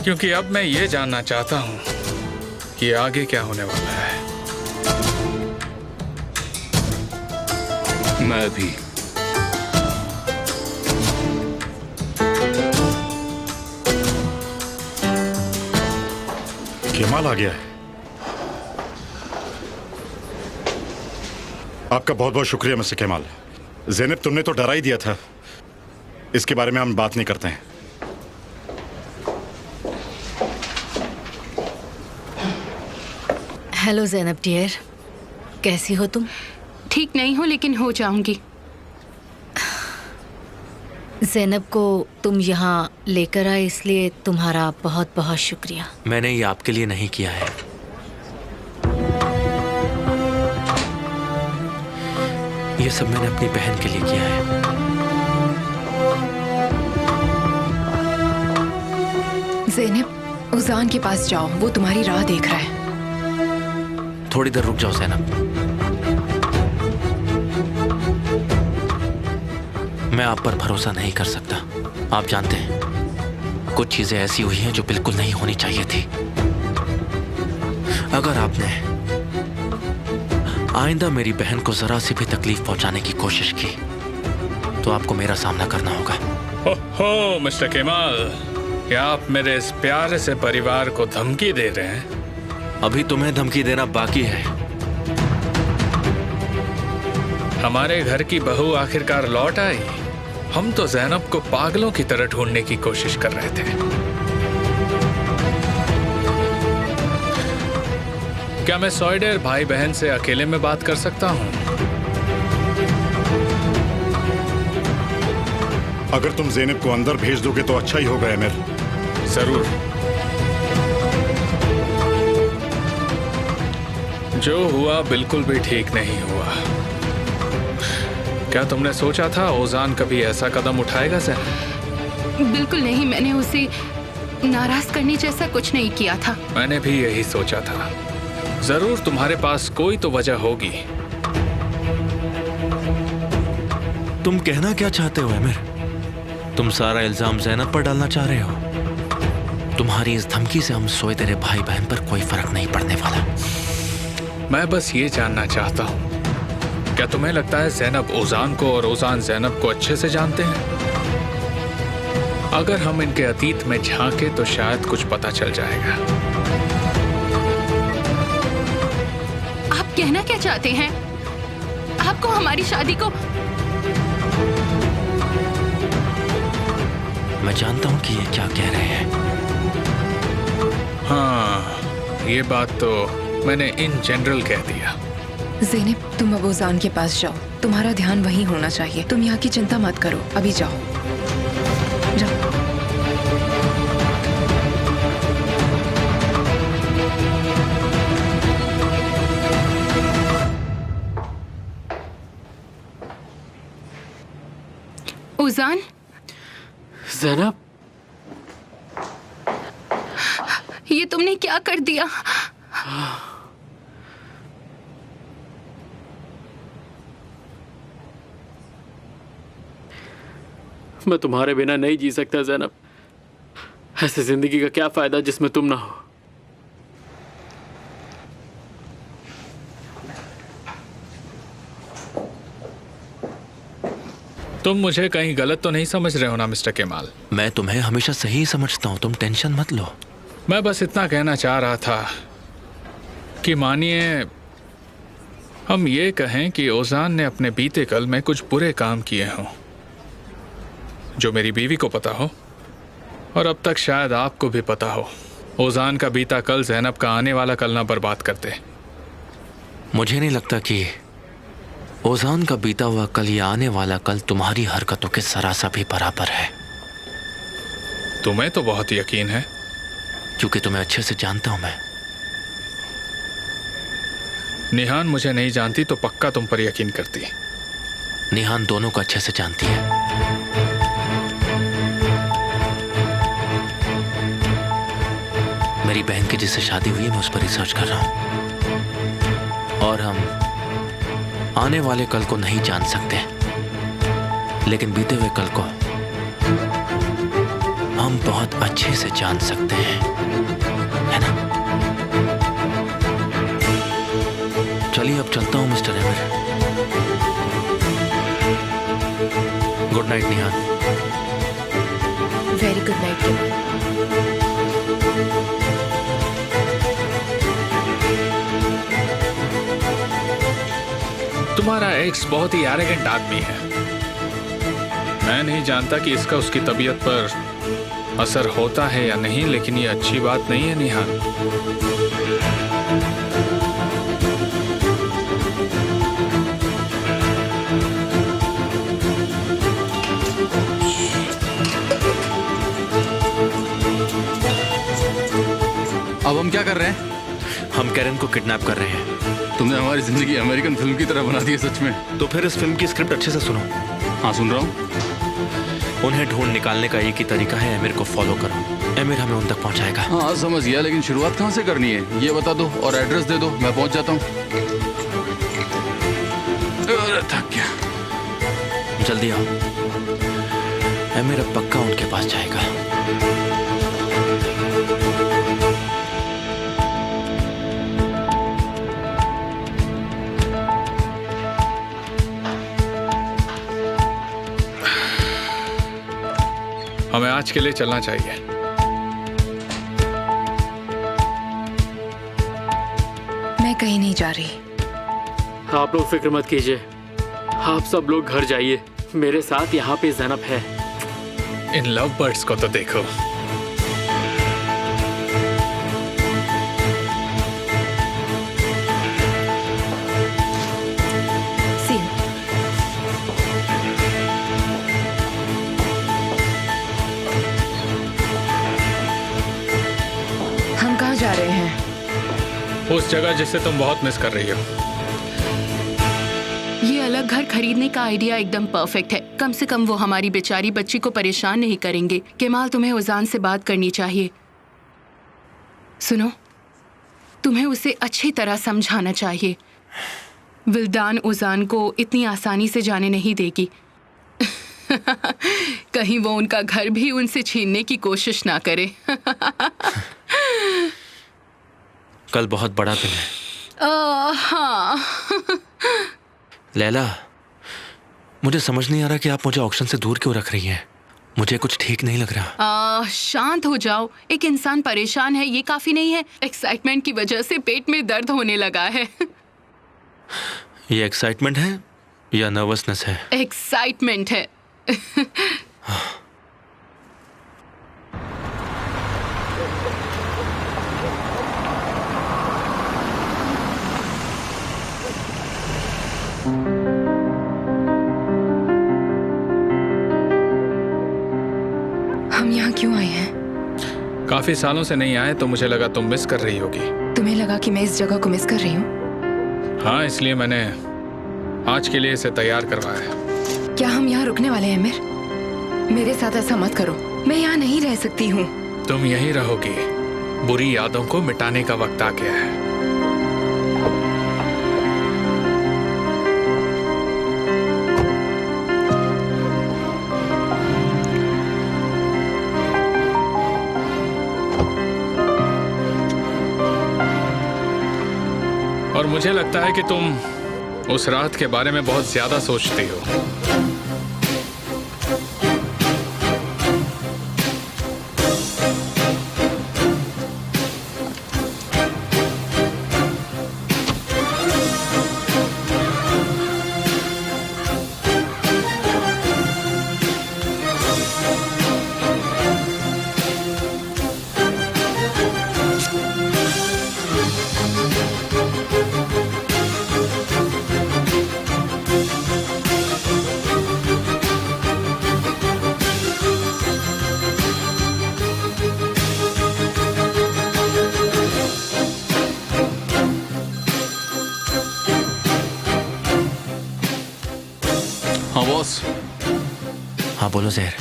Speaker 4: क्योंकि अब मैं ये जानना चाहता हूं कि आगे क्या होने वाला है।
Speaker 1: मैं भी।
Speaker 6: केमाल आ गया है। आपका बहुत बहुत शुक्रिया मिस्टर केमाल। ज़ैनब, तुमने तो डरा ही दिया था। इसके बारे में हम बात नहीं करते हैं।
Speaker 9: हेलो ज़ैनब डियर, कैसी हो तुम?
Speaker 5: ठीक नहीं हूँ लेकिन हो जाऊंगी।
Speaker 9: ज़ैनब को तुम यहाँ लेकर आए इसलिए तुम्हारा बहुत बहुत शुक्रिया।
Speaker 3: मैंने ये आपके लिए नहीं किया है, ये सब मैंने अपनी बहन के लिए किया है।
Speaker 2: ज़ैनब, उजान के पास जाओ, वो तुम्हारी राह देख रहा है।
Speaker 3: थोड़ी देर रुक जाओ ज़ैनब, मैं आप पर भरोसा नहीं कर सकता। आप जानते हैं कुछ चीजें ऐसी हुई हैं जो बिल्कुल नहीं होनी चाहिए थी। अगर आपने आइंदा मेरी बहन को जरा सी भी तकलीफ पहुंचाने की कोशिश की तो आपको मेरा सामना करना होगा।
Speaker 4: हो मिस्टर केमाल, क्या आप मेरे इस प्यारे से परिवार को धमकी दे रहे हैं?
Speaker 3: अभी तुम्हें धमकी देना बाकी है।
Speaker 4: हमारे घर की बहू आखिरकार लौट आई। हम तो ज़ैनब को पागलों की तरह ढूंढने की कोशिश कर रहे थे। क्या मैं सॉइडेर भाई बहन से अकेले में बात कर सकता हूँ?
Speaker 6: अगर तुम ज़ैनब को अंदर भेज दोगे तो अच्छा ही होगा एमिर।
Speaker 4: जरूर। जो हुआ बिल्कुल भी ठीक नहीं हुआ। क्या तुमने सोचा था ओजान कभी ऐसा कदम उठाएगा ज़ैनब?
Speaker 5: बिल्कुल नहीं, मैंने उसे नाराज करने जैसा कुछ नहीं किया था।
Speaker 4: मैंने भी यही सोचा था। जरूर तुम्हारे पास कोई तो वजह होगी।
Speaker 3: तुम कहना क्या चाहते हो एमिर? तुम सारा इल्जाम ज़ैनब पर डालना चाह रहे हो? तुम्हारी इस धमकी से हम सोए तेरे भाई बहन पर कोई फर्क नहीं पड़ने वाला।
Speaker 4: मैं बस ये जानना चाहता हूँ, क्या तुम्हें लगता है ज़ैनब ओजान को और ओजान ज़ैनब को अच्छे से जानते हैं? अगर हम इनके अतीत में झांके तो शायद कुछ पता चल जाएगा।
Speaker 5: आप कहना क्या चाहते हैं? आपको हमारी शादी को...
Speaker 3: मैं जानता हूं कि ये क्या कह रहे हैं।
Speaker 4: हाँ, ये बात तो मैंने इन जनरल कह दिया।
Speaker 2: ज़ैनब, तुम अब ओजान के पास जाओ, तुम्हारा ध्यान वहीं होना चाहिए। तुम यहाँ की चिंता मत करो, अभी जाओ जाओ।
Speaker 5: उजान,
Speaker 8: ज़ैनब,
Speaker 5: ये तुमने क्या कर दिया?
Speaker 8: मैं तुम्हारे बिना नहीं जी सकता ज़ैनब। ऐसी जिंदगी का क्या फायदा जिसमें तुम ना हो।
Speaker 4: तुम मुझे कहीं गलत तो नहीं समझ रहे हो ना मिस्टर केमाल?
Speaker 3: मैं तुम्हें हमेशा सही समझता हूं, तुम टेंशन मत लो।
Speaker 4: मैं बस इतना कहना चाह रहा था कि मानिए हम ये कहें कि ओजान ने अपने बीते कल में कुछ बुरे काम किए हों जो मेरी बीवी को पता हो और अब तक शायद आपको भी पता हो। ओजान का बीता कल ज़ैनब का आने वाला कल ना बर्बाद कर दे।
Speaker 3: मुझे नहीं लगता कि ओजान का बीता हुआ कल या आने वाला कल तुम्हारी हरकतों के जरा सा भी बराबर है।
Speaker 4: तुम्हें तो बहुत यकीन है।
Speaker 3: क्योंकि तुम्हें अच्छे से जानता हूं मैं।
Speaker 4: निहान मुझे नहीं जानती तो पक्का तुम पर यकीन करती।
Speaker 3: निहान दोनों को अच्छे से जानती है। मेरी बहन की जिससे शादी हुई है मैं उस पर रिसर्च कर रहा हूं और हम आने वाले कल को नहीं जान सकते, लेकिन बीते हुए कल को हम बहुत अच्छे से जान सकते हैं, है ना? चलिए अब चलता हूं mister Emir. Good night Nihan.
Speaker 2: Very good night.
Speaker 4: तुम्हारा एक्स बहुत ही एरोगेंट आदमी है। मैं नहीं जानता कि इसका उसकी तबीयत पर असर होता है या नहीं, लेकिन ये अच्छी बात नहीं है निहाल।
Speaker 1: अब हम क्या कर रहे हैं?
Speaker 3: हम कैरन को किडनैप कर रहे हैं।
Speaker 1: तुमने हमारी जिंदगी अमेरिकन फिल्म की तरह बना दी है सच में।
Speaker 3: तो फिर इस फिल्म की स्क्रिप्ट अच्छे से सुनो।
Speaker 1: हाँ सुन रहा हूँ।
Speaker 3: उन्हें ढूंढ निकालने का एक ही तरीका है, एमिर को फॉलो करो। एमिर हमें उन तक पहुंचाएगा।
Speaker 1: हाँ समझ गया, लेकिन शुरुआत कहाँ से करनी है ये बता दो और एड्रेस दे दो, मैं पहुंच जाता हूँ। अरे थक गया।
Speaker 3: जल्दी आओ। एमिर अब पक्का उनके पास जाएगा।
Speaker 4: हमें आज के लिए चलना चाहिए।
Speaker 10: मैं कहीं नहीं जा रही।
Speaker 8: आप लोग फिक्र मत कीजिए, आप सब लोग घर जाइए, मेरे साथ यहाँ पे ज़ैनब है।
Speaker 4: इन लव बर्ड्स को तो देखो।
Speaker 2: सीन, हम कहाँ जा रहे हैं?
Speaker 4: उस जगह जिसे तुम बहुत मिस कर रही हो।
Speaker 5: ये अलग घर खरीदने का आइडिया एकदम परफेक्ट है। कम से कम वो हमारी बेचारी बच्ची को परेशान नहीं करेंगे। केमाल, तुम्हें उजान से बात करनी चाहिए। सुनो, तुम्हें उसे अच्छी तरह समझाना चाहिए। विल्दान उजान को इतनी आसानी से जाने नहीं देगी। कहीं वो उनका घर भी उनसे छीनने की कोशिश ना करे।
Speaker 3: कल बहुत बड़ा दिन है।
Speaker 5: हाँ।
Speaker 3: लैला, मुझे समझ नहीं आ रहा कि आप मुझे ऑक्शन से दूर क्यों रख रही हैं। मुझे कुछ ठीक नहीं लग रहा।
Speaker 5: शांत हो जाओ। एक इंसान परेशान है ये काफी नहीं है। एक्साइटमेंट की वजह से पेट में दर्द होने लगा है।
Speaker 3: ये एक्साइटमेंट है या नर्वसनेस है?
Speaker 5: एक्साइटमेंट है।
Speaker 2: हम यहाँ क्यों आए हैं?
Speaker 4: काफी सालों से नहीं आए तो मुझे लगा तुम मिस कर रही होगी।
Speaker 2: तुम्हें लगा कि मैं इस जगह को मिस कर रही हूँ?
Speaker 4: हाँ, इसलिए मैंने आज के लिए इसे तैयार करवाया है।
Speaker 2: क्या हम यहाँ रुकने वाले हैं अमीर? मेरे साथ ऐसा मत करो, मैं यहाँ नहीं रह सकती हूँ।
Speaker 4: तुम यहीं रहोगी। बुरी यादों को मिटाने का वक्त आ गया है। और मुझे लगता है कि तुम उस रात के बारे में बहुत ज्यादा सोचती हो।
Speaker 1: हाँ बॉस।
Speaker 3: हाँ बोलो ज़हर।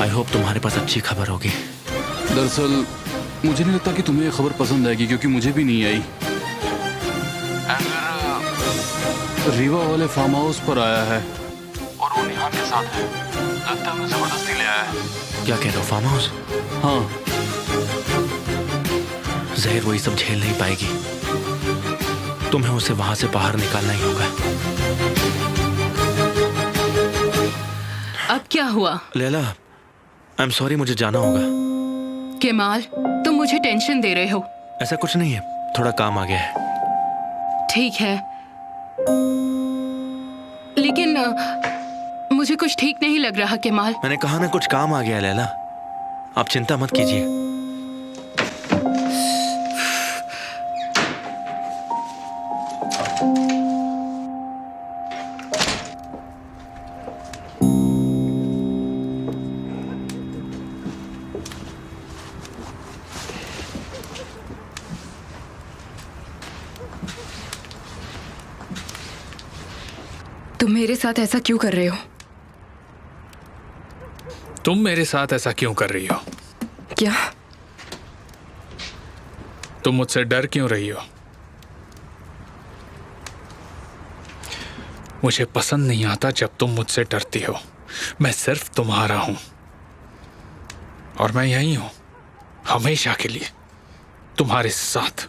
Speaker 3: आई होप तुम्हारे पास अच्छी खबर होगी।
Speaker 1: दरअसल मुझे नहीं लगता कि तुम्हें ये खबर पसंद आएगी, क्योंकि मुझे भी नहीं आई। रीवा वाले फार्म हाउस पर आया है और वो निहाल के साथ है। लगता है उन्हें जबरदस्ती ले आया है।
Speaker 3: क्या कह रहे हो, फार्म हाउस?
Speaker 1: हाँ।
Speaker 3: ज़हर वो ये सब झेल नहीं पाएगी। तुम्हें उसे वहां से बाहर निकालना ही होगा।
Speaker 5: अब क्या हुआ?
Speaker 3: लैला, आई एम सॉरी, मुझे जाना होगा।
Speaker 5: केमाल, तुम मुझे टेंशन दे रहे हो।
Speaker 3: ऐसा कुछ नहीं है, थोड़ा काम आ गया है।
Speaker 5: ठीक है, लेकिन मुझे कुछ ठीक नहीं लग रहा केमाल।
Speaker 3: मैंने कहा ना कुछ काम आ गया लैला, आप चिंता मत कीजिए।
Speaker 2: तुम मेरे साथ ऐसा क्यों कर रहे हो?
Speaker 4: तुम मेरे साथ ऐसा क्यों कर रही हो?
Speaker 2: क्या?
Speaker 4: तुम मुझसे डर क्यों रही हो? मुझे पसंद नहीं आता जब तुम मुझसे डरती हो। मैं सिर्फ तुम्हारा हूं और मैं यही हूं हमेशा के लिए, तुम्हारे साथ।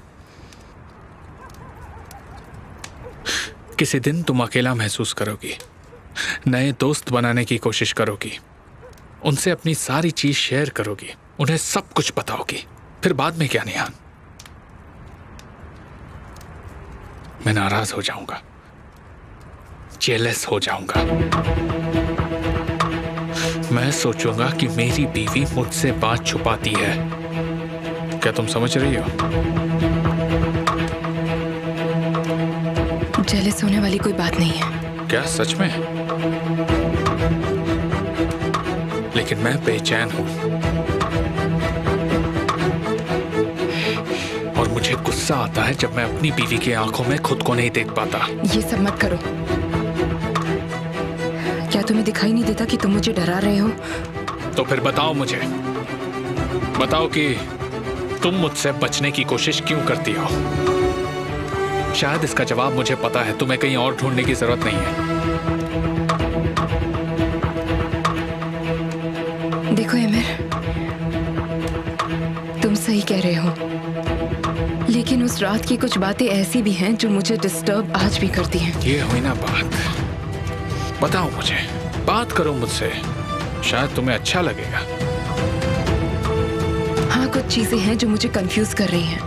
Speaker 4: किसी दिन तुम अकेला महसूस करोगी, नए दोस्त बनाने की कोशिश करोगी, उनसे अपनी सारी चीज शेयर करोगी, उन्हें सब कुछ बताओगी। फिर बाद में क्या निहान? मैं नाराज हो जाऊंगा, जेलस हो जाऊंगा। मैं सोचूंगा कि मेरी बीवी मुझसे बात छुपाती है। क्या तुम समझ रही हो?
Speaker 2: जेलस होने वाली कोई बात नहीं है।
Speaker 4: क्या सच में? लेकिन मैं बेचैन हूं और मुझे गुस्सा आता है जब मैं अपनी बीवी की आंखों में खुद को नहीं देख पाता।
Speaker 2: ये सब मत करो। क्या तुम्हें दिखाई नहीं देता कि तुम मुझे डरा रहे हो?
Speaker 4: तो फिर बताओ मुझे, बताओ कि तुम मुझसे बचने की कोशिश क्यों करती हो? शायद इसका जवाब मुझे पता है, तुम्हें कहीं और ढूंढने की जरूरत नहीं है।
Speaker 2: देखो एमिर, तुम सही कह रहे हो, लेकिन उस रात की कुछ बातें ऐसी भी हैं जो मुझे डिस्टर्ब आज भी करती हैं।
Speaker 4: ये हुई ना बात। बताओ मुझे, बात करो मुझसे, शायद तुम्हें अच्छा लगेगा।
Speaker 2: हाँ, कुछ चीजें हैं जो मुझे कंफ्यूज कर रही हैं।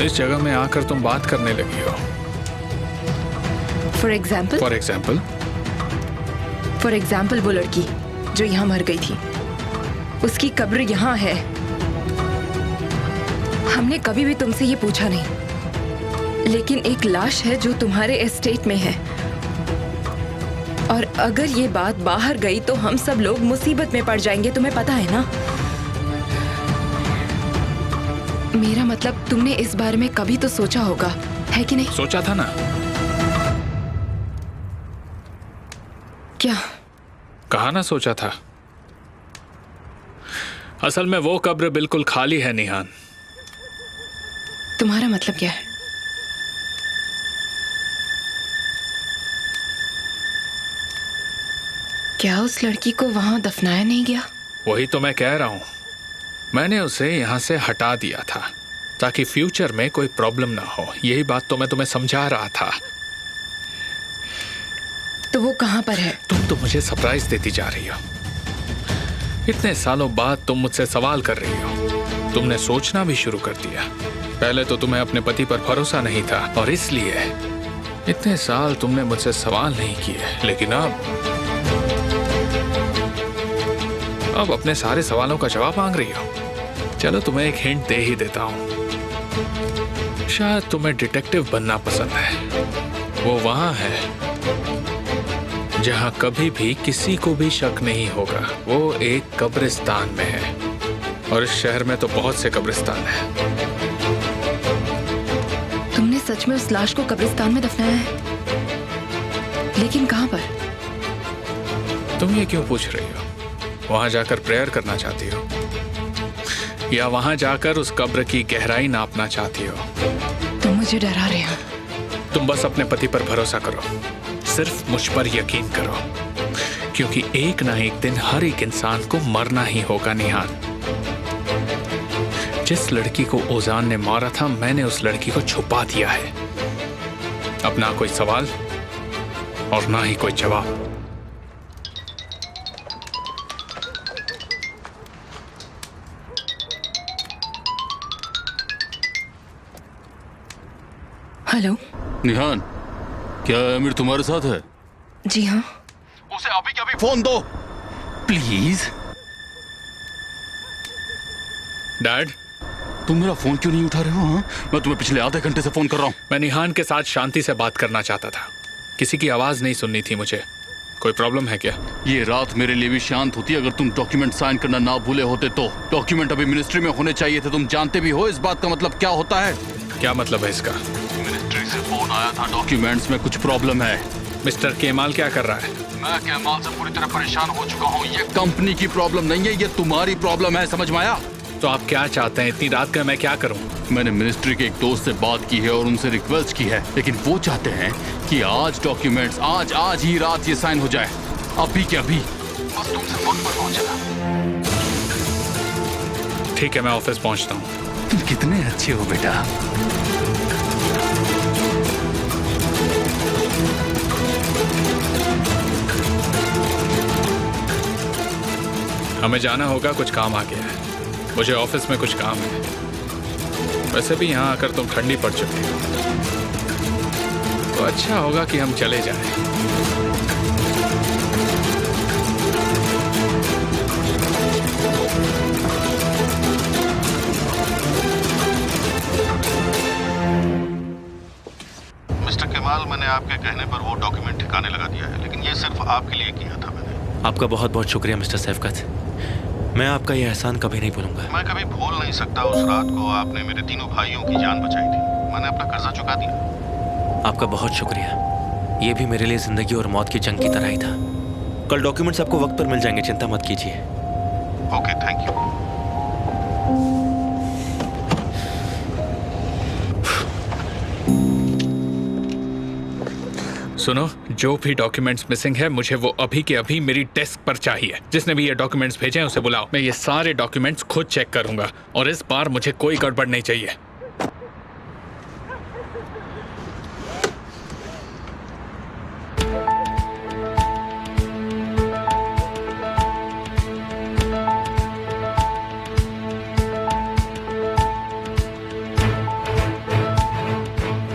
Speaker 4: इस जगह में आकर तुम बात करने लगी हो।
Speaker 2: For example? फॉर एग्जाम्पल वो लड़की जो यहाँ मर गई थी, उसकी कब्र यहाँ है। हमने कभी भी तुमसे ये पूछा नहीं, लेकिन एक लाश है जो तुम्हारे एस्टेट में है। और अगर ये बात बाहर गई तो हम सब लोग मुसीबत में पड़ जाएंगे, तुम्हें पता है ना? मेरा मतलब, तुमने इस बारे में कभी तो सोचा होगा, है कि नहीं?
Speaker 4: सोचा था ना।
Speaker 2: क्या?
Speaker 4: कहा ना सोचा था। असल में वो कब्र बिल्कुल खाली है निहान।
Speaker 2: तुम्हारा मतलब क्या है? क्या उस लड़की को वहां दफनाया नहीं गया?
Speaker 4: वही तो मैं कह रहा हूं। मैंने उसे यहां से हटा दिया था ताकि फ्यूचर में कोई प्रॉब्लम ना हो। यही बात तो मैं तुम्हें समझा रहा था।
Speaker 2: तो वो कहां पर है?
Speaker 4: तुम तो मुझे सरप्राइज देती जा रही हो। इतने सालों बाद तुम मुझसे सवाल कर रही हो। तुमने सोचना भी शुरू कर दिया। पहले तो तुम्हें अपने पति पर भरोसा नहीं था और इसलिए इतने साल तुमने मुझसे सवाल नहीं किए, लेकिन अब अपने सारे सवालों का जवाब मांग रही हो। चलो तुम्हें एक हिंट दे ही देता हूं। शायद तुम्हें डिटेक्टिव बनना पसंद है। वो वहां है जहां कभी भी किसी को भी शक नहीं होगा। वो एक कब्रिस्तान में है और इस शहर में तो बहुत से कब्रिस्तान हैं।
Speaker 2: तुमने सच में उस लाश को कब्रिस्तान में दफनाया है? लेकिन कहां पर?
Speaker 4: तुम ये क्यों पूछ रही हो? वहां जाकर प्रेयर करना चाहती हो या वहां जाकर उस कब्र की गहराई नापना चाहती हो?
Speaker 2: तुम मुझे डरा रहे हो।
Speaker 4: तुम बस अपने पति पर भरोसा करो, सिर्फ मुझ पर यकीन करो, क्योंकि एक ना एक दिन हर एक इंसान को मरना ही होगा निहान। जिस लड़की को ओजान ने मारा था, मैंने उस लड़की को छुपा दिया है। अब ना कोई सवाल और ना ही कोई जवाब।
Speaker 2: हेलो
Speaker 1: निहान, क्या अमीर तुम्हारे साथ है?
Speaker 2: जी हाँ।
Speaker 1: उसे अभी के अभी फोन दो प्लीज।
Speaker 4: डैड,
Speaker 1: तुम मेरा फोन क्यों नहीं उठा रहे हो? हाँ, मैं तुम्हें पिछले आधे घंटे से फोन कर रहा हूँ।
Speaker 4: मैं निहान के साथ शांति से बात करना चाहता था। किसी की आवाज नहीं सुननी थी मुझे। कोई प्रॉब्लम है क्या?
Speaker 1: ये रात मेरे लिए भी शांत होती अगर तुम डॉक्यूमेंट साइन करना ना भूले होते तो। डॉक्यूमेंट अभी मिनिस्ट्री में होने चाहिए थे। तुम जानते भी हो इस बात का मतलब क्या होता है।
Speaker 4: क्या मतलब है इसका?
Speaker 1: मिनिस्ट्री से फोन आया था, डॉक्यूमेंट्स में कुछ प्रॉब्लम है।
Speaker 4: मिस्टर केमाल क्या कर रहा है?
Speaker 1: मैं केमाल से पूरी तरह परेशान हो चुका हूँ। ये कंपनी की प्रॉब्लम नहीं है, ये तुम्हारी प्रॉब्लम है, समझ में आया?
Speaker 4: तो आप क्या चाहते हैं? इतनी रात का मैं क्या करूं?
Speaker 1: मैंने मिनिस्ट्री के एक दोस्त से बात की है और उनसे रिक्वेस्ट की है, लेकिन वो चाहते हैं कि आज डॉक्यूमेंट्स आज ही रात ये साइन हो जाए, अभी के अभी। बस तुमसे वक्त पर पहुंचेगा।
Speaker 4: ठीक है, मैं ऑफिस पहुंचता हूं।
Speaker 1: तुम कितने अच्छे हो बेटा।
Speaker 4: हमें जाना होगा, कुछ काम आ गया है। मुझे ऑफिस में कुछ काम है। वैसे भी यहाँ आकर तुम ठंडी पड़ चुकी हो, तो अच्छा होगा कि हम चले जाएं।
Speaker 11: मिस्टर केमाल, मैंने आपके कहने पर वो डॉक्यूमेंट ठिकाने लगा दिया है, लेकिन ये सिर्फ आपके लिए किया था मैंने।
Speaker 3: आपका बहुत बहुत शुक्रिया मिस्टर सैफकत। मैं आपका यह एहसान कभी नहीं भूलूंगा।
Speaker 11: मैं कभी भूल नहीं सकता उस रात को आपने मेरे तीनों भाइयों की जान बचाई थी। मैंने अपना कर्जा चुका दिया।
Speaker 3: आपका बहुत शुक्रिया। ये भी मेरे लिए जिंदगी और मौत की जंग की तरह ही था। कल डॉक्यूमेंट्स आपको वक्त पर मिल जाएंगे, चिंता मत कीजिए।
Speaker 11: Okay, thank you.
Speaker 4: सुनो, जो भी डॉक्यूमेंट्स मिसिंग है मुझे वो अभी के अभी मेरी डेस्क पर चाहिए। जिसने भी ये डॉक्यूमेंट्स भेजे हैं उसे बुलाओ। मैं ये सारे डॉक्यूमेंट्स खुद चेक करूंगा और इस बार मुझे कोई गड़बड़ नहीं चाहिए।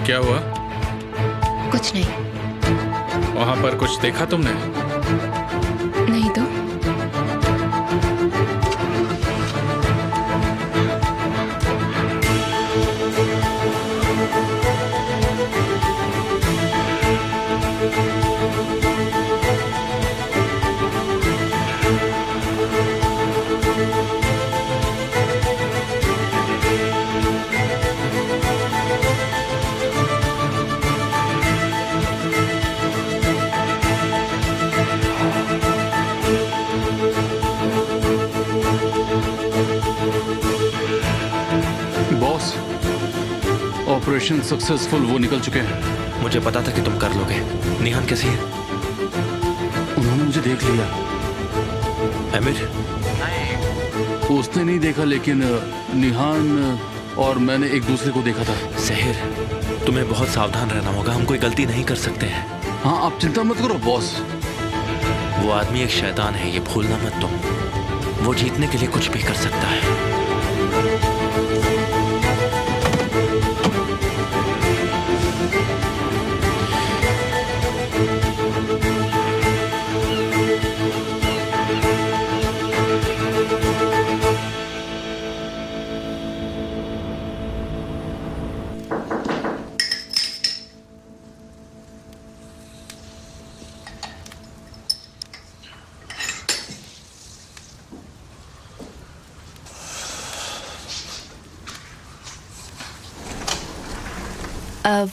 Speaker 4: क्या हुआ?
Speaker 9: कुछ नहीं।
Speaker 4: वहां पर कुछ देखा तुमने?
Speaker 9: नहीं तो।
Speaker 1: बॉस, ऑपरेशन सक्सेसफुल, वो निकल चुके हैं।
Speaker 3: मुझे पता था कि तुम कर लोगे। निहान कैसी है?
Speaker 1: उन्होंने मुझे देख लिया।
Speaker 3: अमीर?
Speaker 1: उसने नहीं देखा, लेकिन निहान और मैंने एक दूसरे को देखा था।
Speaker 3: सहर, तुम्हें बहुत सावधान रहना होगा। हम कोई गलती नहीं कर सकते हैं।
Speaker 1: हाँ, आप चिंता मत करो बॉस।
Speaker 3: वो आदमी एक शैतान है, ये भूलना मत तुम। वो जीतने के लिए कुछ भी कर सकता है।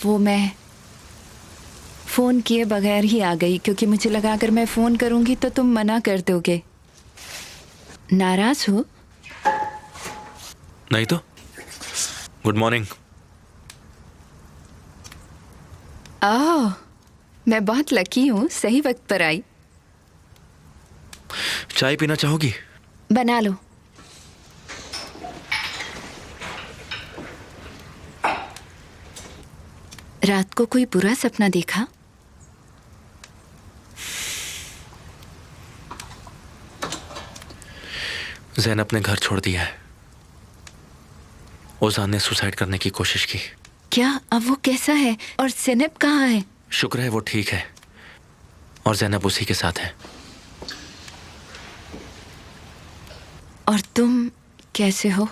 Speaker 10: वो मैं फ़ोन किए बगैर ही आ गई, क्योंकि मुझे लगा अगर मैं फ़ोन करूंगी तो तुम मना कर दोगे। नाराज़ हो?
Speaker 3: नहीं तो। Good morning.
Speaker 10: ओह, मैं बहुत लकी हूँ, सही वक्त पर आई।
Speaker 3: चाय पीना चाहोगी?
Speaker 10: बना लो। रात को कोई बुरा सपना देखा?
Speaker 3: ज़ैनब ने घर छोड़ दिया है। ओज़ान ने सुसाइड करने की कोशिश की।
Speaker 10: क्या? अब वो कैसा है? और ज़ैनब कहाँ है?
Speaker 3: शुक्र है वो ठीक है। और ज़ैनब उसी के साथ है।
Speaker 10: और तुम कैसे हो?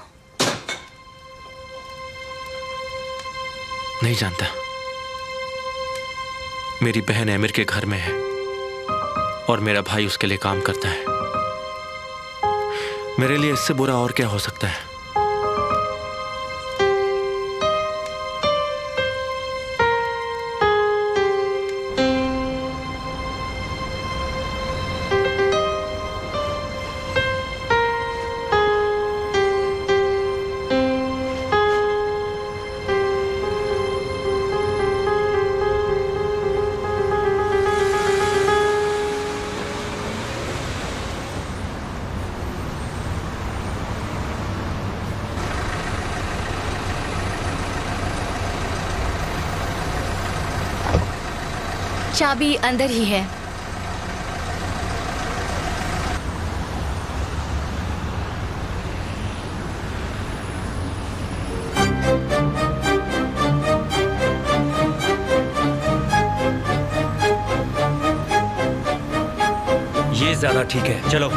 Speaker 3: नहीं जानता। मेरी बहन एमिर के घर में है और मेरा भाई उसके लिए काम करता है। मेरे लिए इससे बुरा और क्या हो सकता है?
Speaker 9: चाबी अंदर ही है।
Speaker 3: ये ज्यादा ठीक है, चलो।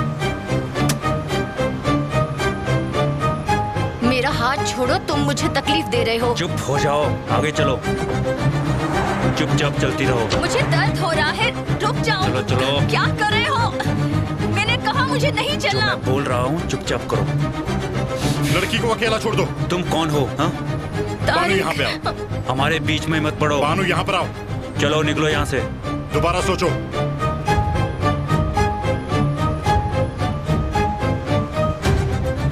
Speaker 9: मेरा हाथ छोड़ो, तुम मुझे तकलीफ दे रहे हो।
Speaker 3: चुप हो जाओ, आगे चलो। चुपचाप चलती रहो।
Speaker 9: मुझे दर्द हो रहा है, रुक जाओ।
Speaker 3: चलो चलो।
Speaker 9: क्या कर रहे हो? मैंने कहा मुझे नहीं चलना।
Speaker 3: मैं बोल रहा हूँ, चुपचाप करो।
Speaker 6: लड़की को अकेला छोड़ दो।
Speaker 3: तुम कौन हो? हाँ?
Speaker 6: बानू यहाँ पे आओ।
Speaker 3: हमारे बीच में मत पड़ो।
Speaker 6: बानू यहाँ पर आओ।
Speaker 3: चलो निकलो यहाँ से।
Speaker 6: दोबारा सोचो।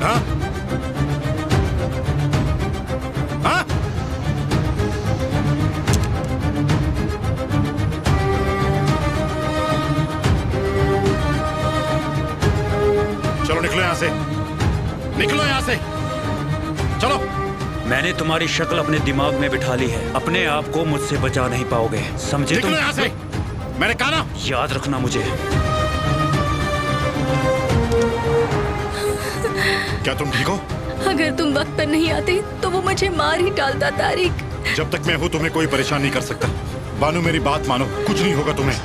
Speaker 6: हाँ? हाँ? चलो निकलो यहाँ से। निकलो यहाँ से। चलो।
Speaker 3: मैंने तुम्हारी शक्ल अपने दिमाग में बिठा ली है। अपने आप को मुझसे बचा नहीं पाओगे, समझे तुम?
Speaker 6: निकलो यहाँ से। मैंने कहा ना।
Speaker 3: याद रखना मुझे।
Speaker 6: क्या तुम ठीक हो?
Speaker 9: अगर तुम वक्त पर नहीं आते तो वो मुझे मार ही डालता तारिक।
Speaker 6: जब तक मैं हूँ तुम्हें कोई परेशान नहीं कर सकता। बानू मेरी बात मानो, कुछ नहीं होगा तुम्हें।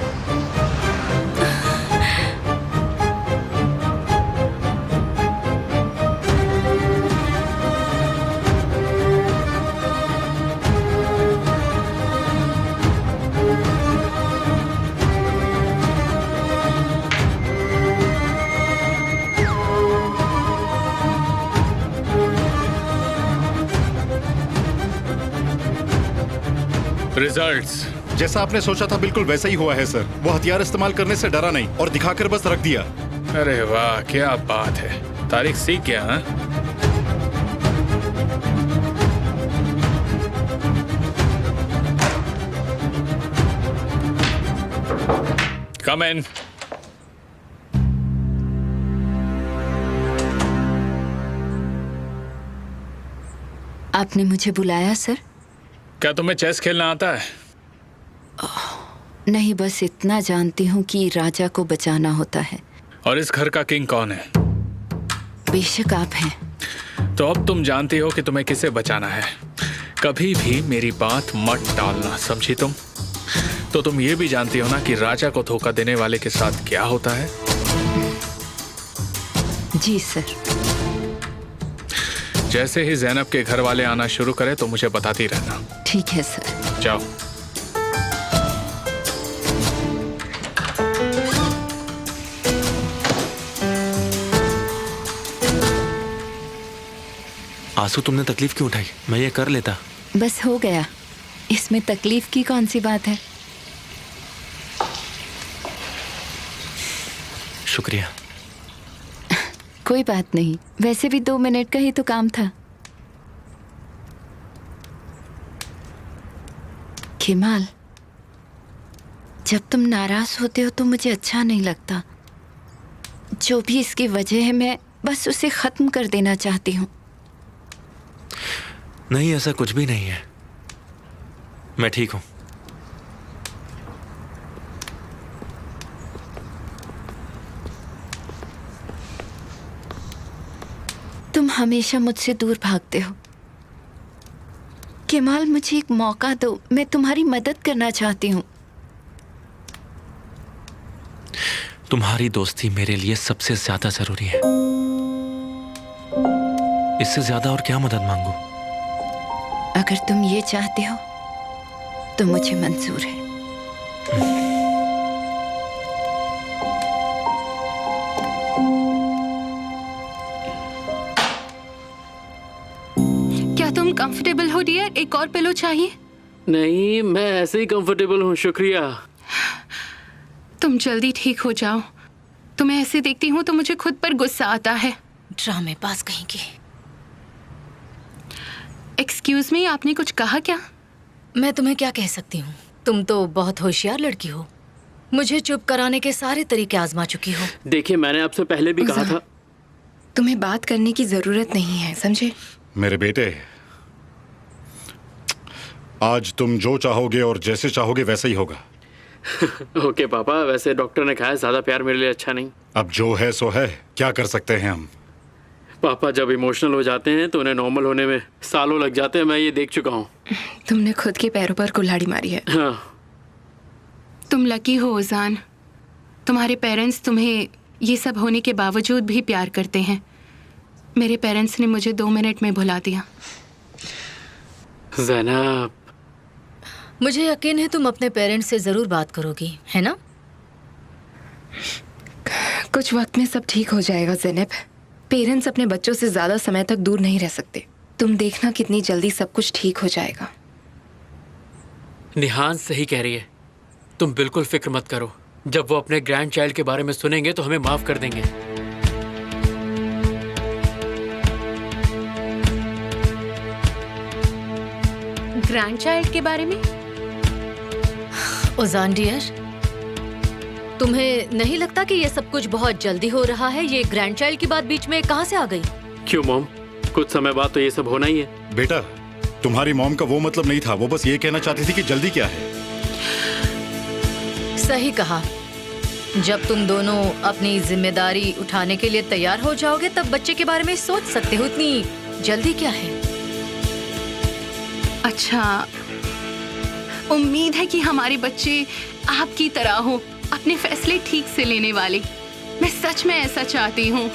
Speaker 4: रिजल्ट्स
Speaker 6: जैसा आपने सोचा था बिल्कुल वैसा ही हुआ है सर। वो हथियार इस्तेमाल करने से डरा नहीं और दिखाकर बस रख दिया।
Speaker 4: अरे वाह, क्या बात है। तारिक सीख गया। हाँ? कम इन।
Speaker 10: आपने मुझे बुलाया सर?
Speaker 4: क्या तुम्हें चेस खेलना आता है?
Speaker 10: नहीं, बस इतना जानती हूँ कि राजा को बचाना होता है।
Speaker 4: और इस घर का किंग कौन है?
Speaker 10: बेशक आप हैं।
Speaker 4: तो अब तुम जानती हो कि तुम्हें किसे बचाना है। कभी भी मेरी बात मत टालना, समझी तुम? तो तुम ये भी जानती हो ना कि राजा को धोखा देने वाले के साथ क्या होता है?
Speaker 10: जी सर।
Speaker 4: जैसे ही ज़ैनब के घर वाले आना शुरू करें तो मुझे बताती रहना।
Speaker 10: ठीक है सर।
Speaker 4: जाओ।
Speaker 3: आंसू, तुमने तकलीफ क्यों उठाई? मैं ये कर लेता।
Speaker 10: बस हो गया, इसमें तकलीफ की कौन सी बात है।
Speaker 3: शुक्रिया।
Speaker 10: कोई बात नहीं, वैसे भी 2 मिनट का ही तो काम था। केमाल, जब तुम नाराज होते हो तो मुझे अच्छा नहीं लगता। जो भी इसकी वजह है, मैं बस उसे खत्म कर देना चाहती हूँ।
Speaker 3: नहीं, ऐसा कुछ भी नहीं है। मैं ठीक हूं।
Speaker 10: तुम हमेशा मुझसे दूर भागते हो। केमाल, मुझे एक मौका दो, मैं तुम्हारी मदद करना चाहती हूँ।
Speaker 3: तुम्हारी दोस्ती मेरे लिए सबसे ज्यादा जरूरी है। इससे ज्यादा और क्या मदद मांगू?
Speaker 10: अगर तुम ये चाहते हो तो मुझे मंजूर है।
Speaker 5: क्या तुम कंफर्टेबल हो डियर? एक और पिलो चाहिए?
Speaker 8: नहीं, मैं ऐसे ही कंफर्टेबल हूँ, शुक्रिया।
Speaker 5: तुम जल्दी ठीक हो जाओ। तुम्हें ऐसे देखती हूँ तो मुझे खुद पर गुस्सा आता है।
Speaker 9: ड्रामे पास कहीं की।
Speaker 5: एक्सक्यूज मी, आपने कुछ कहा क्या?
Speaker 9: मैं तुम्हें क्या कह सकती हूँ? तुम तो बहुत होशियार लड़की हो। मुझे चुप कराने के सारे तरीके आजमा चुकी हो।
Speaker 8: देखिए, मैंने आपसे पहले भी कहा था।
Speaker 2: तुम्हें बात करने की जरूरत नहीं है, समझे?
Speaker 6: मेरे बेटे, आज तुम जो चाहोगे और जैसे चाहोगे वैसा ही होगा।
Speaker 8: ओके पापा, वैसे डॉक्टर ने कहा है ज्यादा प्यार मेरे लिए अच्छा नहीं।
Speaker 6: अब जो है सो है, क्या कर सकते हैं हम।
Speaker 8: पापा जब इमोशनल हो जाते हैं तो उन्हें नॉर्मल होने में सालों लग जाते हैं, मैं ये देख चुका हूँ।
Speaker 2: तुमने खुद के पैरों पर कुल्हाड़ी मारी है।
Speaker 8: हाँ।
Speaker 5: तुम लकी हो ओजान। तुम्हारे पेरेंट्स तुम्हें ये सब होने के बावजूद भी प्यार करते हैं। मेरे पेरेंट्स ने मुझे 2 मिनट में भुला दिया।
Speaker 8: ज़ैनब,
Speaker 9: मुझे यकीन है तुम अपने पेरेंट्स से जरूर बात करोगी, है ना?
Speaker 2: कुछ वक्त में सब ठीक हो जाएगा ज़ैनब। पेरेंट्स अपने बच्चों से ज्यादा समय तक दूर नहीं रह सकते। तुम देखना कितनी जल्दी सब कुछ ठीक हो जाएगा।
Speaker 8: निहान सही कह रही है। तुम बिल्कुल फिक्र मत करो। जब वो अपने ग्रैंड चाइल्ड के बारे में सुनेंगे तो हमें माफ कर देंगे।
Speaker 5: ग्रैंड चाइल्ड के बारे में?
Speaker 9: ओजान डियर, तुम्हें नहीं लगता कि ये सब कुछ बहुत जल्दी हो रहा है? ये ग्रैंड चाइल्ड की बात बीच में कहाँ से आ गई?
Speaker 8: क्यों मॉम, कुछ समय बाद तो ये सब होना ही है।
Speaker 6: बेटा, तुम्हारी मॉम का वो मतलब नहीं था। वो बस ये कहना चाहती थी कि जल्दी क्या है।
Speaker 9: सही कहा। जब तुम दोनों अपनी जिम्मेदारी उठाने के लिए तैयार हो जाओगे तब बच्चे के बारे में सोच सकते हो। इतनी जल्दी क्या है?
Speaker 5: अच्छा, उम्मीद है कि हमारे बच्चे आपकी तरह हो, अपने फैसले ठीक से लेने वाले। मैं सच में ऐसा चाहती हूँ।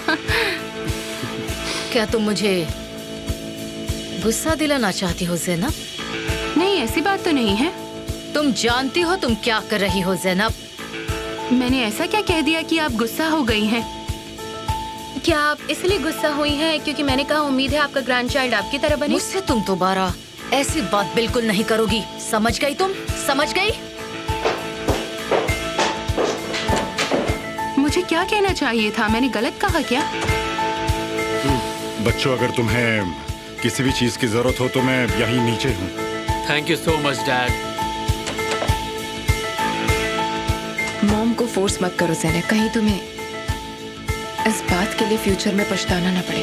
Speaker 9: क्या तुम मुझे गुस्सा दिलाना चाहती हो ज़ैनब?
Speaker 5: नहीं, ऐसी बात तो नहीं है।
Speaker 9: तुम जानती हो तुम क्या कर रही हो ज़ैनब?
Speaker 5: मैंने ऐसा क्या कह दिया कि आप गुस्सा हो गई हैं? क्या आप इसलिए गुस्सा हुई हैं क्योंकि मैंने कहा उम्मीद है आपका ग्रैंड चाइल्ड आपकी तरह बने?
Speaker 9: मुझसे तुम दोबारा ऐसी बात बिल्कुल नहीं करोगी, समझ गई? तुम समझ गई?
Speaker 5: मुझे क्या कहना चाहिए था? मैंने गलत कहा क्या?
Speaker 6: बच्चों, अगर तुम्हें किसी भी चीज की जरूरत हो तो मैं यहीं नीचे हूँ।
Speaker 8: Thank you so much dad.
Speaker 2: Mom को फोर्स मत करो ज़ैनब, कहीं तुम्हें इस बात के लिए फ्यूचर में पछताना ना पड़े।